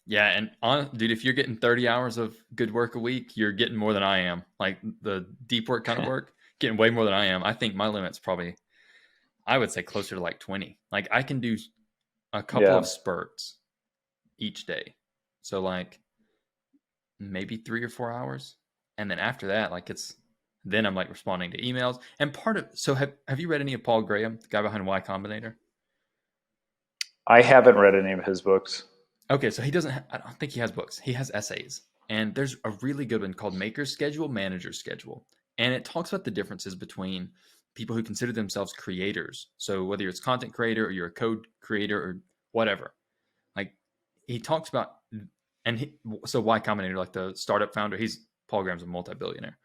Yeah, and dude, if you're getting 30 hours of good work a week, you're getting more than I am. Like the deep work kind of work, getting way more than I am. I think my limit's probably, I would say closer to like 20. Like I can do a couple Yeah. of spurts each day. So like maybe 3 or 4 hours. And then after that, like then I'm like responding to emails. And so have you read any of Paul Graham, the guy behind Y Combinator? I haven't read any of his books. Okay, so I don't think he has books. He has essays. And there's a really good one called Maker's Schedule, Manager's Schedule. And it talks about the differences between people who consider themselves creators. So whether it's content creator or you're a code creator or whatever. Like he talks about, so Y Combinator, like the startup founder, Paul Graham's a multi-billionaire.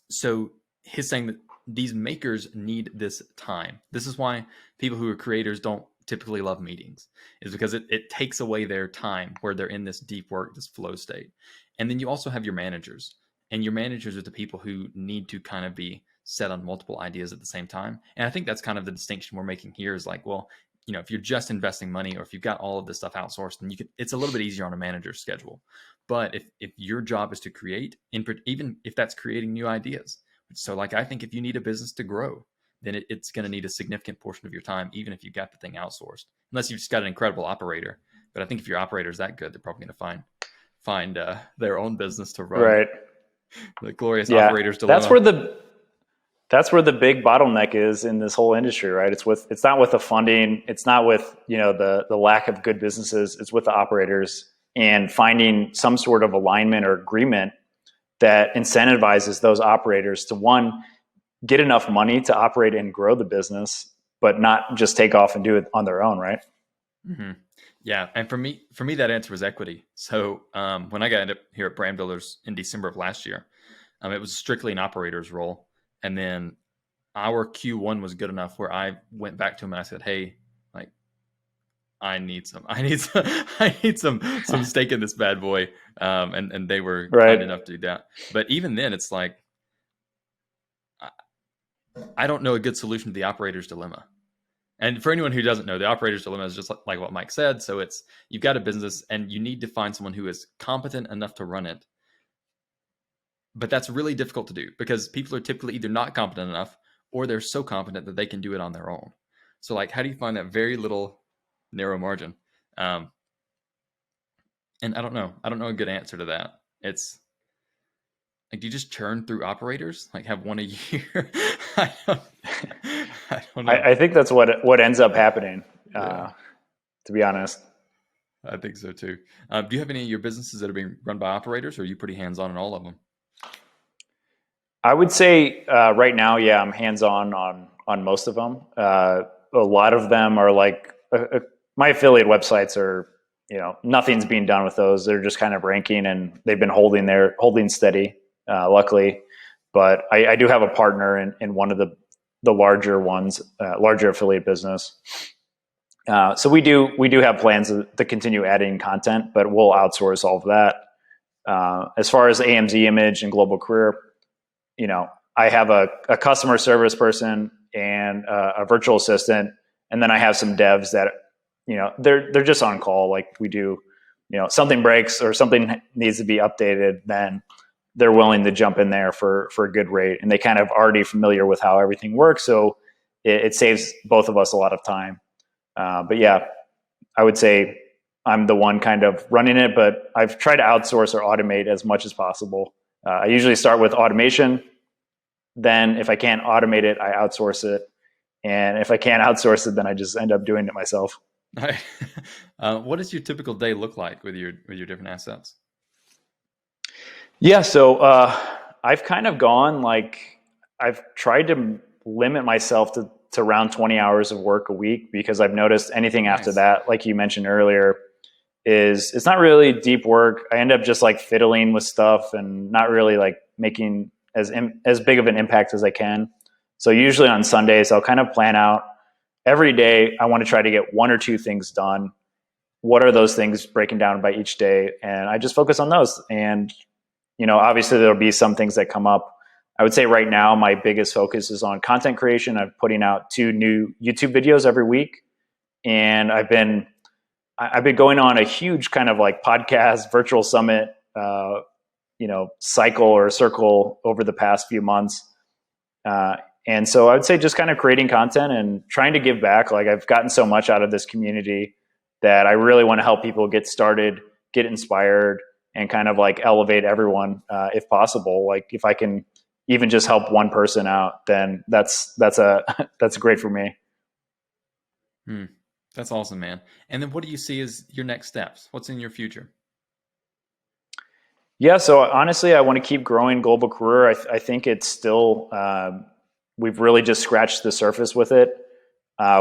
So he's saying that these makers need this time. This is why people who are creators don't typically love meetings, is because it takes away their time where they're in this deep work, this flow state. And then you also have your managers, and your managers are the people who need to kind of be set on multiple ideas at the same time. And I think that's kind of the distinction we're making here is like, well, if you're just investing money or if you've got all of this stuff outsourced, then it's a little bit easier on a manager's schedule. But if your job is to create, even if that's creating new ideas, so like I think if you need a business to grow, then it's going to need a significant portion of your time, even if you've got the thing outsourced, unless you've just got an incredible operator. But I think if your operator is that good, they're probably going to find their own business to run. Right. The glorious Yeah. operator's That's dilemma. where the big bottleneck is in this whole industry, right? It's not with the funding, it's not with, the lack of good businesses, it's with the operators and finding some sort of alignment or agreement that incentivizes those operators to, one, get enough money to operate and grow the business, but not just take off and do it on their own, right? Mm-hmm. Yeah, and for me, that answer was equity. So when I got here at BrandBuilders in December of last year, it was strictly an operator's role, and then our Q1 was good enough where I went back to him and I said, "Hey, like, I need some stake in this bad boy," and they were kind Right. enough to do that. But even then, it's like I don't know a good solution to the operator's dilemma. And for anyone who doesn't know, the operator's dilemma is just like what Mike said. So it's you've got a business and you need to find someone who is competent enough to run it. But that's really difficult to do because people are typically either not competent enough or they're so competent that they can do it on their own. So like, how do you find that very little narrow margin? And I don't know a good answer to that. It's like, do you just churn through operators? Like have one a year? I don't know. I think that's what ends up happening, Yeah. to be honest. I think so too. Do you have any of your businesses that are being run by operators, or are you pretty hands-on in all of them? I would say right now, yeah, I'm hands-on on most of them. A lot of them are like my affiliate websites are, nothing's being done with those. They're just kind of ranking, and they've been holding steady, luckily. But I do have a partner in one of the larger ones, larger affiliate business. So we do have plans to continue adding content, but we'll outsource all of that. As far as AMZ Image and Global Career, I have a customer service person and a virtual assistant, and then I have some devs that, they're just on call. Like we do, something breaks or something needs to be updated, then they're willing to jump in there for a good rate, and they kind of already familiar with how everything works, so it saves both of us a lot of time. But yeah, I would say I'm the one kind of running it, but I've tried to outsource or automate as much as possible. I usually start with automation. Then if I can't automate it, I outsource it. And if I can't outsource it, then I just end up doing it myself. What does your typical day look like with your different assets? Yeah, so I've kind of gone like I've tried to limit myself to around 20 hours of work a week because I've noticed anything after Nice. that, like you mentioned earlier, is it's not really deep work. I end up just like fiddling with stuff and not really like making as big of an impact as I can. So usually on Sundays, I'll kind of plan out every day. I want to try to get one or two things done. What are those things breaking down by each day? And I just focus on those. And, obviously there'll be some things that come up. I would say right now, my biggest focus is on content creation. I'm putting out 2 new YouTube videos every week. And I've been I've been going on a huge kind of like podcast virtual summit, cycle or circle over the past few months. And so I would say just kind of creating content and trying to give back. Like I've gotten so much out of this community that I really want to help people get started, get inspired, and kind of like elevate everyone if possible. Like if I can even just help one person out, then that's that's great for me. That's awesome, man. And then what do you see as your next steps? What's in your future? Yeah, so honestly, I want to keep growing Global Career. I think it's still, we've really just scratched the surface with it.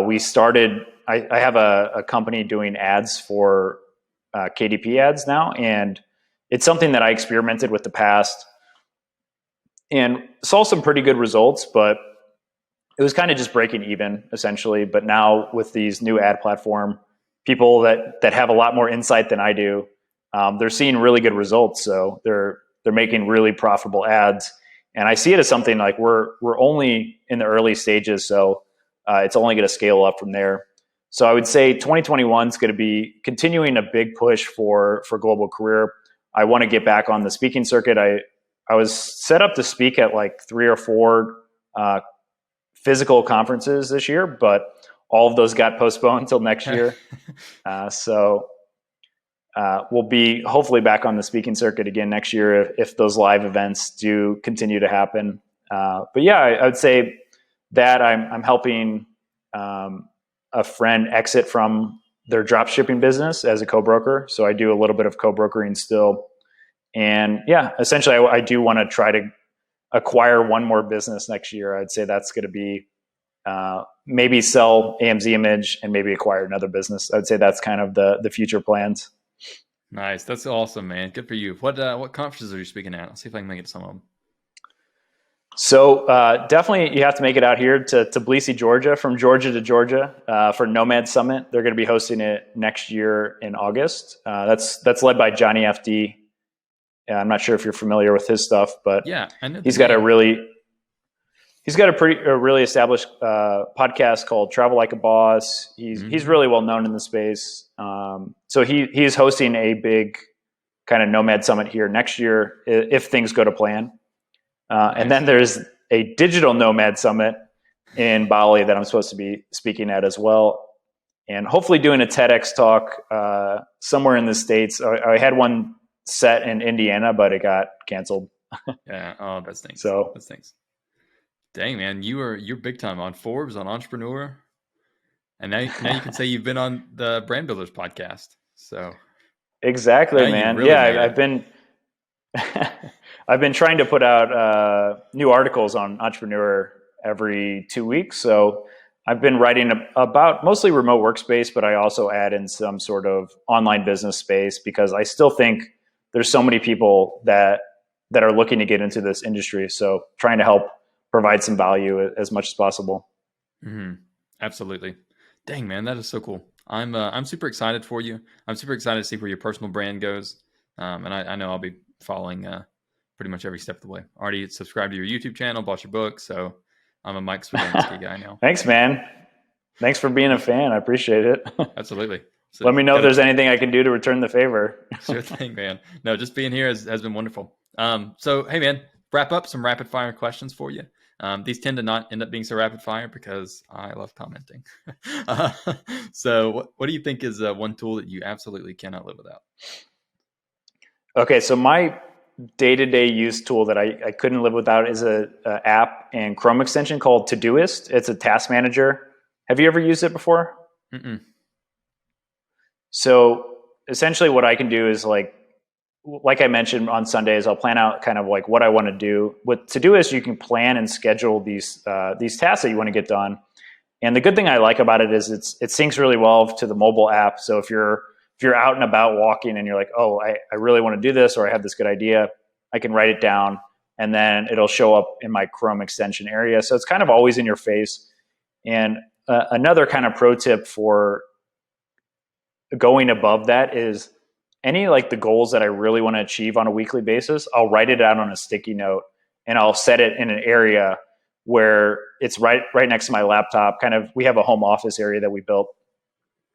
We started, I have a company doing ads for KDP ads now, and it's something that I experimented with the past and saw some pretty good results, but it was kind of just breaking even essentially. But now with these new ad platform, people that have a lot more insight than I do, they're seeing really good results. So they're making really profitable ads, and I see it as something like we're only in the early stages, so it's only going to scale up from there. So I would say 2021 is going to be continuing a big push for Global Career. I want to get back on the speaking circuit. I was set up to speak at like 3 or 4 physical conferences this year, but all of those got postponed until next year. So we'll be hopefully back on the speaking circuit again next year if those live events do continue to happen. But yeah, I would say that I'm helping a friend exit from their drop shipping business as a co-broker. So I do a little bit of co-brokering still. And yeah, essentially I do want to try to acquire one more business next year. I'd say that's going to be maybe sell AMZ Image and maybe acquire another business. I would say that's kind of the future plans. Nice. That's awesome, man. Good for you. What conferences are you speaking at? I'll see if I can make it to some of them. So definitely you have to make it out here to Tbilisi, Georgia, from Georgia to Georgia for Nomad Summit. They're going to be hosting it next year in August. That's led by Johnny FD. I'm not sure if you're familiar with his stuff, but yeah, I know he's got a really established podcast called Travel Like a Boss. He's really well known in the space. So he's hosting a big kind of Nomad Summit here next year if things go to plan. Nice. And then there's a digital Nomad Summit in Bali that I'm supposed to be speaking at as well, and hopefully doing a TEDx talk somewhere in the States. I had one set in Indiana, but it got canceled. Yeah. Oh, that stinks. So that stinks. Dang, man, you're big time on Forbes, on Entrepreneur, and now you can say you've been on the BrandBuilders podcast. So exactly, man. Really I've been I've been trying to put out new articles on Entrepreneur every 2 weeks. So I've been writing about mostly remote workspace, but I also add in some sort of online business space because I still think there's so many people that are looking to get into this industry. So trying to help provide some value as much as possible. Mm-hmm. Absolutely. Dang, man, that is so cool. I'm super excited for you. I'm super excited to see where your personal brand goes. And I know I'll be following pretty much every step of the way. Already subscribed to your YouTube channel, bought your book. So I'm a Mike Swigunski guy now. Thanks, man. Thanks for being a fan. I appreciate it. Absolutely. So let me know if there's anything I can do to return the favor. Sure thing, man. No, just being here has been wonderful. So, hey, man, wrap up some rapid fire questions for you. These tend to not end up being so rapid fire because I love commenting. So what do you think is one tool that you absolutely cannot live without? Okay, so my day-to-day use tool that I couldn't live without is a app and Chrome extension called Todoist. It's a task manager. Have you ever used it before? Mm-mm. So essentially what I can do is like I mentioned on Sundays, I'll plan out kind of like what I want to do. With Todoist, you can plan and schedule these tasks that you want to get done. And the good thing I like about it is it syncs really well to the mobile app. So if you're out and about walking and you're like, oh, I really want to do this, or I have this good idea, I can write it down and then it'll show up in my Chrome extension area. So it's kind of always in your face. And another kind of pro tip for going above that is any like the goals that I really want to achieve on a weekly basis, I'll write it out on a sticky note and I'll set it in an area where it's right next to my laptop. Kind of, we have a home office area that we built.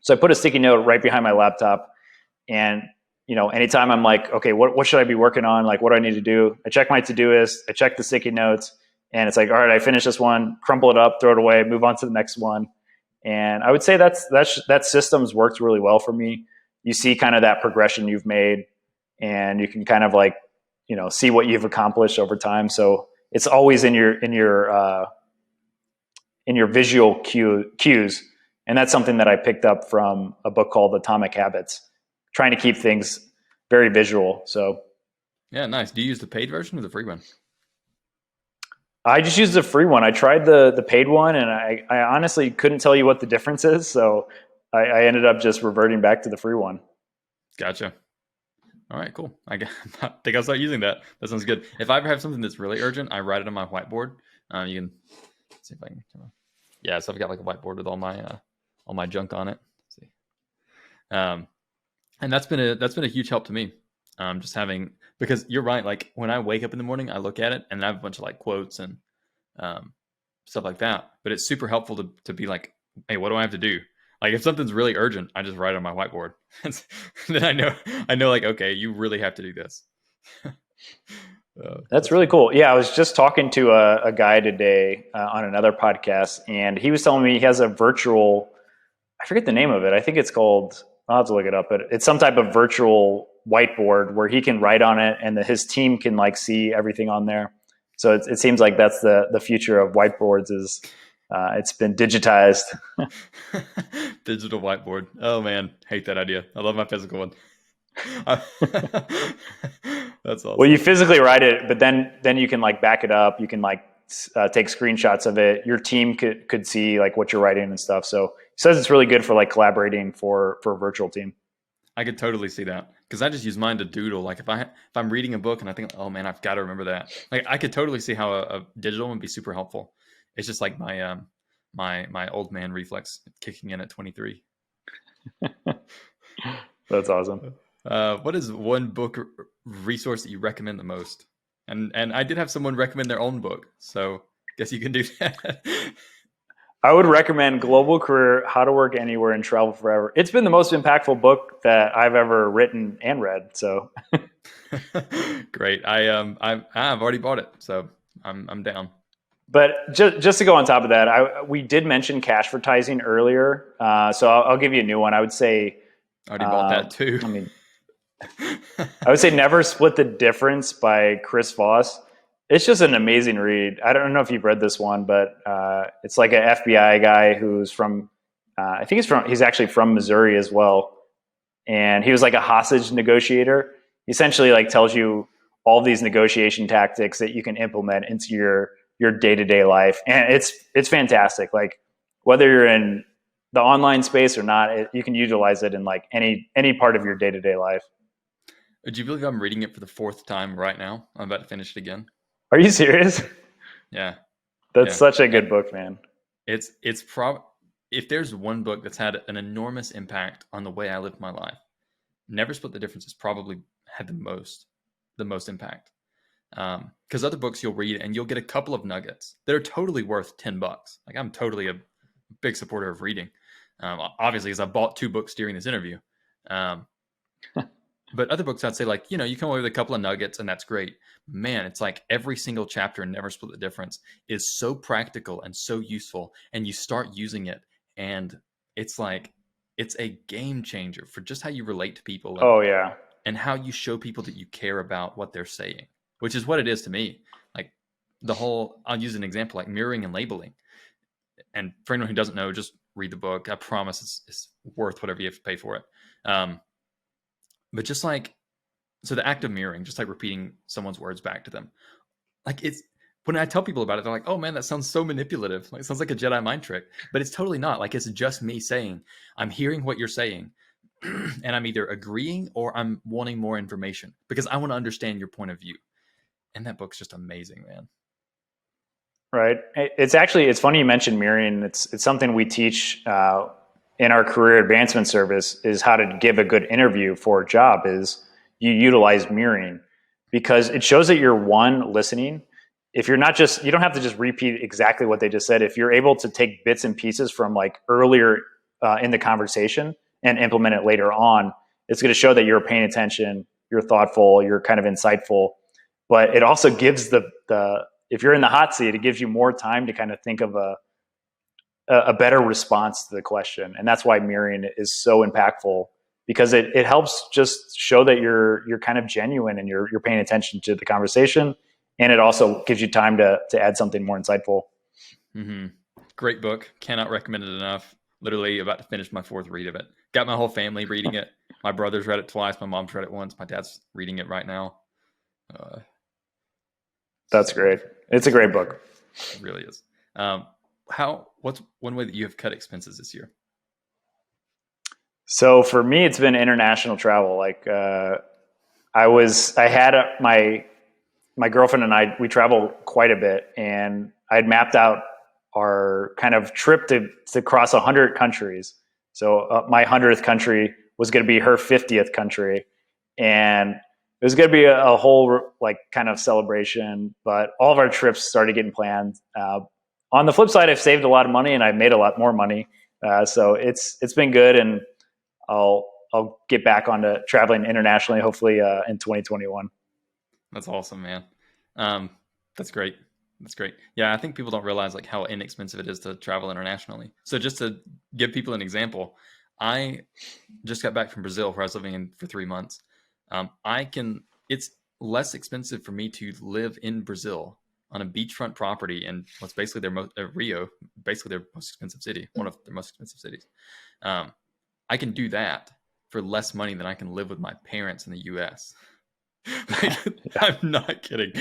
So I put a sticky note right behind my laptop, and anytime I'm like, okay, what should I be working on? Like, what do I need to do? I check my Todoist, I check the sticky notes, and it's like, all right, I finished this one, crumple it up, throw it away, move on to the next one. And I would say that system's worked really well for me. You see kind of that progression you've made, and you can kind of like, see what you've accomplished over time. So it's always in your visual cues. And that's something that I picked up from a book called Atomic Habits, trying to keep things very visual. So Yeah, nice. Do you use the paid version or the free one? I just used the free one. I tried the paid one, and I honestly couldn't tell you what the difference is. So I ended up just reverting back to the free one. Gotcha. All right, cool. I think I'll start using that. That sounds good. If I ever have something that's really urgent, I write it on my whiteboard. You can see if I can. Yeah, so I've got like a whiteboard with all my junk on it. Let's see. And that's been a huge help to me. Just having, because you're right. Like when I wake up in the morning, I look at it and I have a bunch of like quotes and stuff like that. But it's super helpful to be like, hey, what do I have to do? Like if something's really urgent, I just write it on my whiteboard. Then I know like, okay, you really have to do this. That's really cool. Yeah, I was just talking to a guy today on another podcast, and he was telling me he has a virtual, I forget the name of it. I think it's called, I'll have to look it up, but it's some type of virtual whiteboard where he can write on it and his team can like see everything on there. So it seems like that's the future of whiteboards is it's been digitized. Digital whiteboard. Oh man, hate that idea. I love my physical one. That's awesome. Well, you physically write it, but then you can like back it up. You can like take screenshots of it. Your team could see like what you're writing and stuff. So he says it's really good for like collaborating for a virtual team. I could totally see that because I just use mine to doodle. Like if I'm reading a book and I think, oh man, I've got to remember that. Like I could totally see how a digital would be super helpful. It's just like my my old man reflex kicking in at 23. That's awesome. What is one book resource that you recommend the most? And I did have someone recommend their own book, so guess you can do that. I would recommend Global Career: How to Work Anywhere and Travel Forever. It's been the most impactful book that I've ever written and read. So great. I've already bought it, so I'm down. But just to go on top of that, we did mention cash advertising earlier, so I'll give you a new one. I would say I already bought that too. I mean, I would say Never Split the Difference by Chris Voss. It's just an amazing read. I don't know if you've read this one, but it's like an FBI guy who's from, I think he's actually from Missouri as well. And he was like a hostage negotiator. He essentially like tells you all these negotiation tactics that you can implement into your day-to-day life. And it's fantastic. Like whether you're in the online space or not, you can utilize it in like any part of your day-to-day life. Do you believe I'm reading it for the 4th time right now? I'm about to finish it again. Are you serious? Yeah. That's such a good book, man. It's if there's one book that's had an enormous impact on the way I live my life, Never Split the Difference has probably had the most impact. Because other books you'll read and you'll get a couple of nuggets that are totally worth $10. Like I'm totally a big supporter of reading. Obviously, because I bought 2 books during this interview. But other books, I'd say like, you come away with a couple of nuggets and that's great. Man, it's like every single chapter in Never Split the Difference is so practical and so useful. And you start using it and it's like, it's a game changer for just how you relate to people. And, and how you show people that you care about what they're saying, which is what it is to me. Like I'll use an example like mirroring and labeling. And for anyone who doesn't know, just read the book. I promise it's worth whatever you have to pay for it. But just like, so the act of mirroring, just like repeating someone's words back to them. Like when I tell people about it, they're like, oh man, that sounds so manipulative. Like it sounds like a Jedi mind trick, but it's totally not. Like it's just me saying, I'm hearing what you're saying and I'm either agreeing or I'm wanting more information because I want to understand your point of view. And that book's just amazing, man. Right. It's funny you mentioned mirroring. It's something we teach in our career advancement service is how to give a good interview for a job is you utilize mirroring because it shows that you're listening. If you're not you don't have to just repeat exactly what they just said. If you're able to take bits and pieces from like earlier in the conversation and implement it later on, it's going to show that you're paying attention, you're thoughtful, you're kind of insightful. But it also gives the if you're in the hot seat, it gives you more time to kind of think of a better response to the question. And that's why mirroring is so impactful, because it helps just show that you're kind of genuine and you're paying attention to the conversation. And it also gives you time to add something more insightful. Mm-hmm. Great book. Cannot recommend it enough. Literally about to finish my 4th read of it. Got my whole family reading it. My brother's read it twice. My mom's read it once. My dad's reading it right now. That's great. It's a great book. It really is. What's one way that you have cut expenses this year? So for me, it's been international travel. Like I had my girlfriend and I, we travel quite a bit, and I'd mapped out our kind of trip to cross 100 countries. So my 100th country was going to be her 50th country, and it was going to be a whole like kind of celebration. But all of our trips started getting planned. On the flip side, I've saved a lot of money and I've made a lot more money. So it's been good, and I'll get back onto traveling internationally, hopefully in 2021. That's awesome, man. That's great. That's great. Yeah, I think people don't realize like how inexpensive it is to travel internationally. So just to give people an example, I just got back from Brazil, where I was living for 3 months. It's less expensive for me to live in Brazil on a beachfront property in what's basically Rio, basically their most expensive city, one of their most expensive cities. I can do that for less money than I can live with my parents in the U.S. Like, I'm not kidding.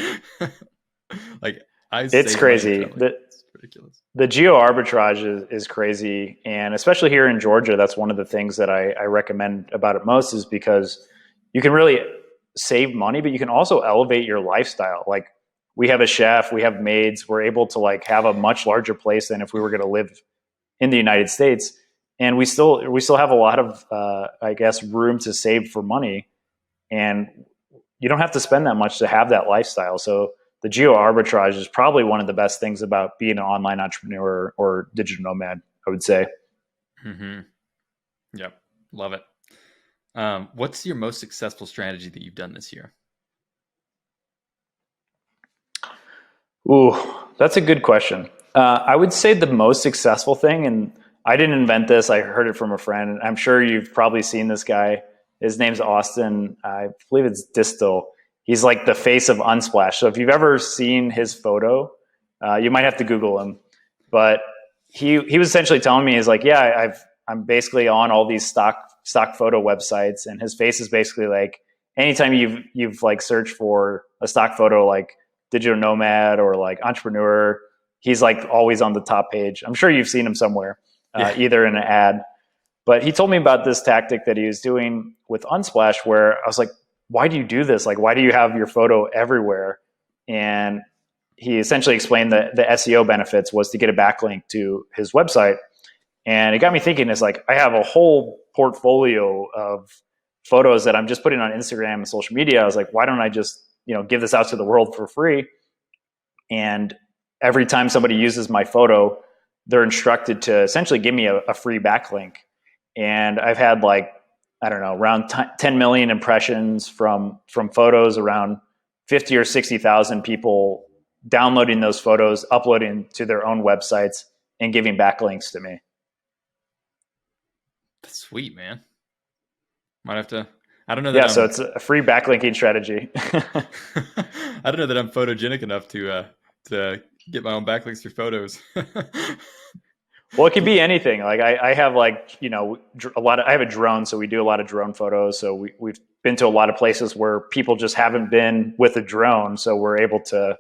Like, it's crazy. It's ridiculous. The geo arbitrage is crazy, and especially here in Georgia, that's one of the things that I recommend about it most, is because you can really save money, but you can also elevate your lifestyle. Like, we have a chef, we have maids, we're able to like have a much larger place than if we were going to live in the United States, and we still have a lot of I guess room to save for money, and you don't have to spend that much to have that lifestyle. So the geo arbitrage is probably one of the best things about being an online entrepreneur or digital nomad, I would say. Mm-hmm. Yep. Love it. What's your most successful strategy that you've done this year? Ooh, that's a good question. I would say the most successful thing, and I didn't invent this, I heard it from a friend. I'm sure you've probably seen this guy. His name's Austin. I believe it's Distal. He's like the face of Unsplash. So if you've ever seen his photo, you might have to Google him. But he was essentially telling me, he's like, yeah, I'm basically on all these stock photo websites, and his face is basically like, anytime you've like searched for a stock photo like digital nomad or like entrepreneur, he's like always on the top page. I'm sure you've seen him somewhere, either in an ad. But he told me about this tactic that he was doing with Unsplash, where I was like, why do you do this? Like, why do you have your photo everywhere? And he essentially explained that the SEO benefits was to get a backlink to his website. And it got me thinking, it's like, I have a whole portfolio of photos that I'm just putting on Instagram and social media. I was like, why don't I just, give this out to the world for free? And every time somebody uses my photo, they're instructed to essentially give me a free backlink. And I've had like, I don't know, around 10 million impressions from photos, around 50 or 60,000 people downloading those photos, uploading to their own websites, and giving backlinks to me. That's sweet, man. Might have to. I don't know that. Yeah, so it's a free backlinking strategy. I don't know that I'm photogenic enough to get my own backlinks through photos. Well, it could be anything. Like I have like, I have a drone, so we do a lot of drone photos. So we've been to a lot of places where people just haven't been with a drone. So we're able to,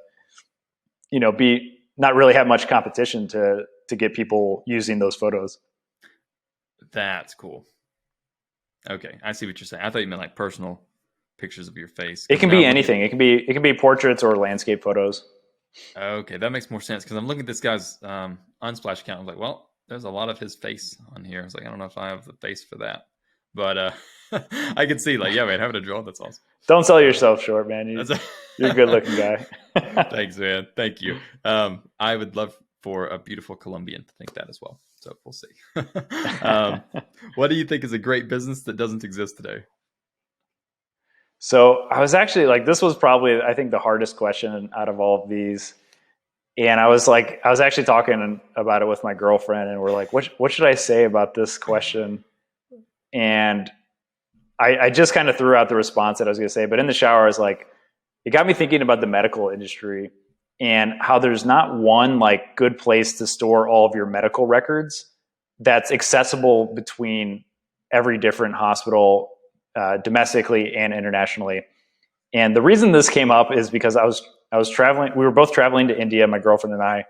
be not really have much competition to get people using those photos. That's cool. Okay, I see what you're saying. I thought you meant like personal pictures of your face. It can be anything. It can be portraits or landscape photos. Okay, that makes more sense, because I'm looking at this guy's Unsplash account. I'm like, well, there's a lot of his face on here. I was like, I don't know if I have the face for that, but I can see, like, yeah, man, having a drone, that's awesome. Don't sell yourself short, man. You're a good looking guy. Thanks, man. Thank you. I would love for a beautiful Colombian to think that as well. So we'll see. What do you think is a great business that doesn't exist today? So I was actually like, this was probably, I think, the hardest question out of all of these. And I was actually talking about it with my girlfriend, and we're like, what should I say about this question? And I just kind of threw out the response that I was going to say, but in the shower, I was like, it got me thinking about the medical industry and how there's not one like good place to store all of your medical records that's accessible between every different hospital, domestically and internationally. And the reason this came up is because I was traveling. We were both traveling to India, my girlfriend and I,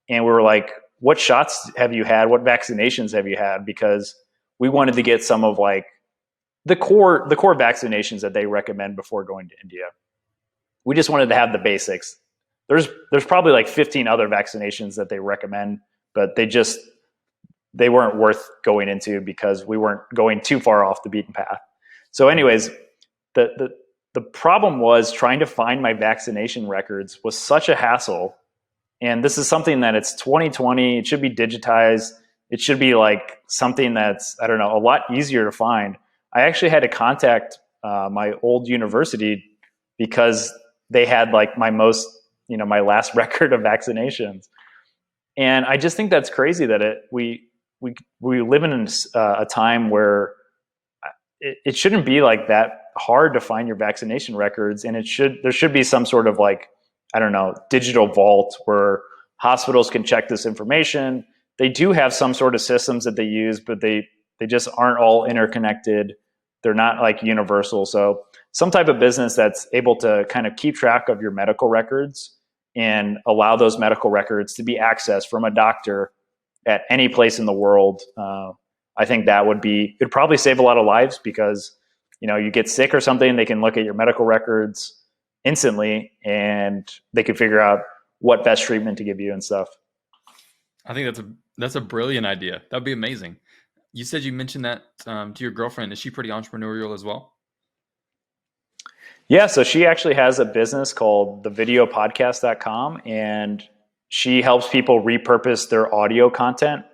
and we were like, "What shots have you had? What vaccinations have you had?" Because we wanted to get some of like the core vaccinations that they recommend before going to India. We just wanted to have the basics. There's probably like 15 other vaccinations that they recommend, but they weren't worth going into because we weren't going too far off the beaten path. So, anyways, the problem was trying to find my vaccination records was such a hassle. And this is something that it's 2020. It should be digitized. It should be like something that's, I don't know, a lot easier to find. I actually had to contact my old university because they had like my last record of vaccinations. And I just think that's crazy that we live in a time where it shouldn't be like that hard to find your vaccination records, and there should be some sort of like, I don't know, digital vault where hospitals can check this information. They do have some sort of systems that they use, but they just aren't all interconnected. They're not like universal. So some type of business that's able to kind of keep track of your medical records and allow those medical records to be accessed from a doctor at any place in the world. I think it'd probably save a lot of lives because, you get sick or something, they can look at your medical records instantly and they can figure out what best treatment to give you and stuff. I think that's a brilliant idea. That'd be amazing. You said you mentioned that to your girlfriend. Is she pretty entrepreneurial as well? Yeah, so she actually has a business called thevideopodcast.com, and she helps people repurpose their audio content.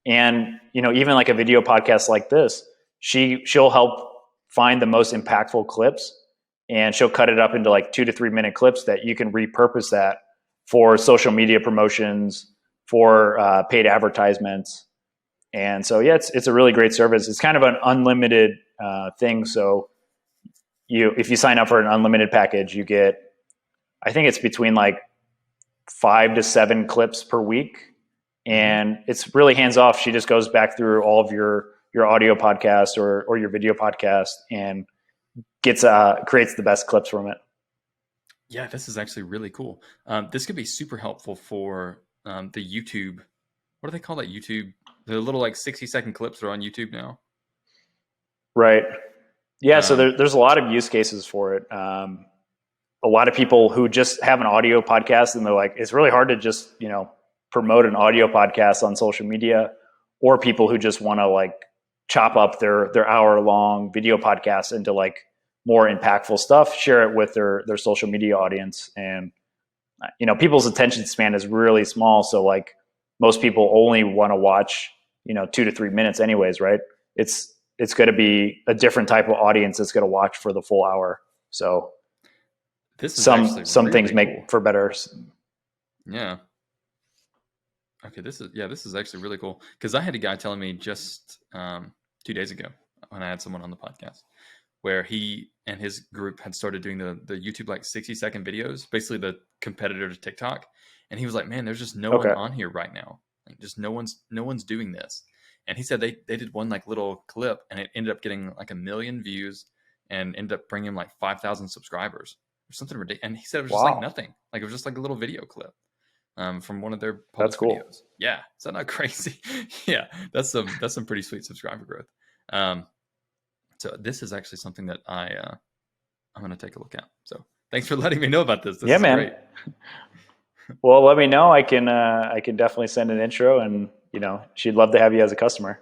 And, even like a video podcast like this, she'll help find the most impactful clips, and she'll cut it up into like 2 to 3 minute clips that you can repurpose that for social media promotions, for paid advertisements. And so, yeah, it's a really great service. It's kind of an unlimited thing. So if you sign up for an unlimited package, you get, I think it's between like 5 to 7 clips per week. And it's really hands off. She just goes back through all of your audio podcast or your video podcast and creates the best clips from it. Yeah, this is actually really cool. This could be super helpful for the YouTube. What do they call that? YouTube? The little like 60-second clips are on YouTube now. Right. Yeah. So there's a lot of use cases for it. A lot of people who just have an audio podcast and they're like, it's really hard to just, promote an audio podcast on social media, or people who just want to like chop up their hour-long video podcast into like more impactful stuff, share it with their social media audience. And, people's attention span is really small. So like most people only want to watch, 2 to 3 minutes anyways, right? It's going to be a different type of audience that's going to watch for the full hour. So this is some really things cool. make for better. Yeah. Okay, this is actually really cool, because I had a guy telling me just 2 days ago when I had someone on the podcast where he and his group had started doing the YouTube like 60-second videos, basically the competitor to TikTok. And he was like, man, there's just no one on here right now. Like, just no one's doing this. And he said they did one like little clip and it ended up getting like 1 million views and ended up bringing him like 5,000 subscribers or something ridiculous. And he said it was just like nothing. Like it was just like a little video clip. From one of their published videos. Yeah, is that not crazy? Yeah, that's some pretty sweet subscriber growth. So this is actually something that I'm going to take a look at. So thanks for letting me know about this. This is man. Great. Well, let me know. I can definitely send an intro, and she'd love to have you as a customer.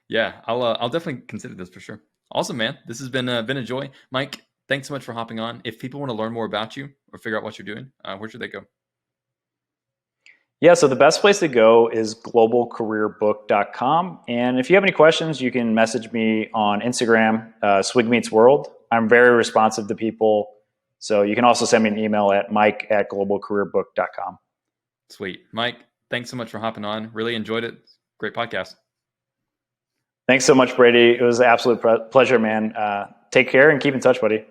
Yeah, I'll definitely consider this for sure. Awesome, man. This has been a joy, Mike. Thanks so much for hopping on. If people want to learn more about you or figure out what you're doing, where should they go? Yeah, so the best place to go is globalcareerbook.com. And if you have any questions, you can message me on Instagram, swigmeetsworld. I'm very responsive to people. So you can also send me an email at mike@globalcareerbook.com. Sweet. Mike, thanks so much for hopping on. Really enjoyed it. Great podcast. Thanks so much, Brady. It was an absolute pleasure, man. Take care and keep in touch, buddy.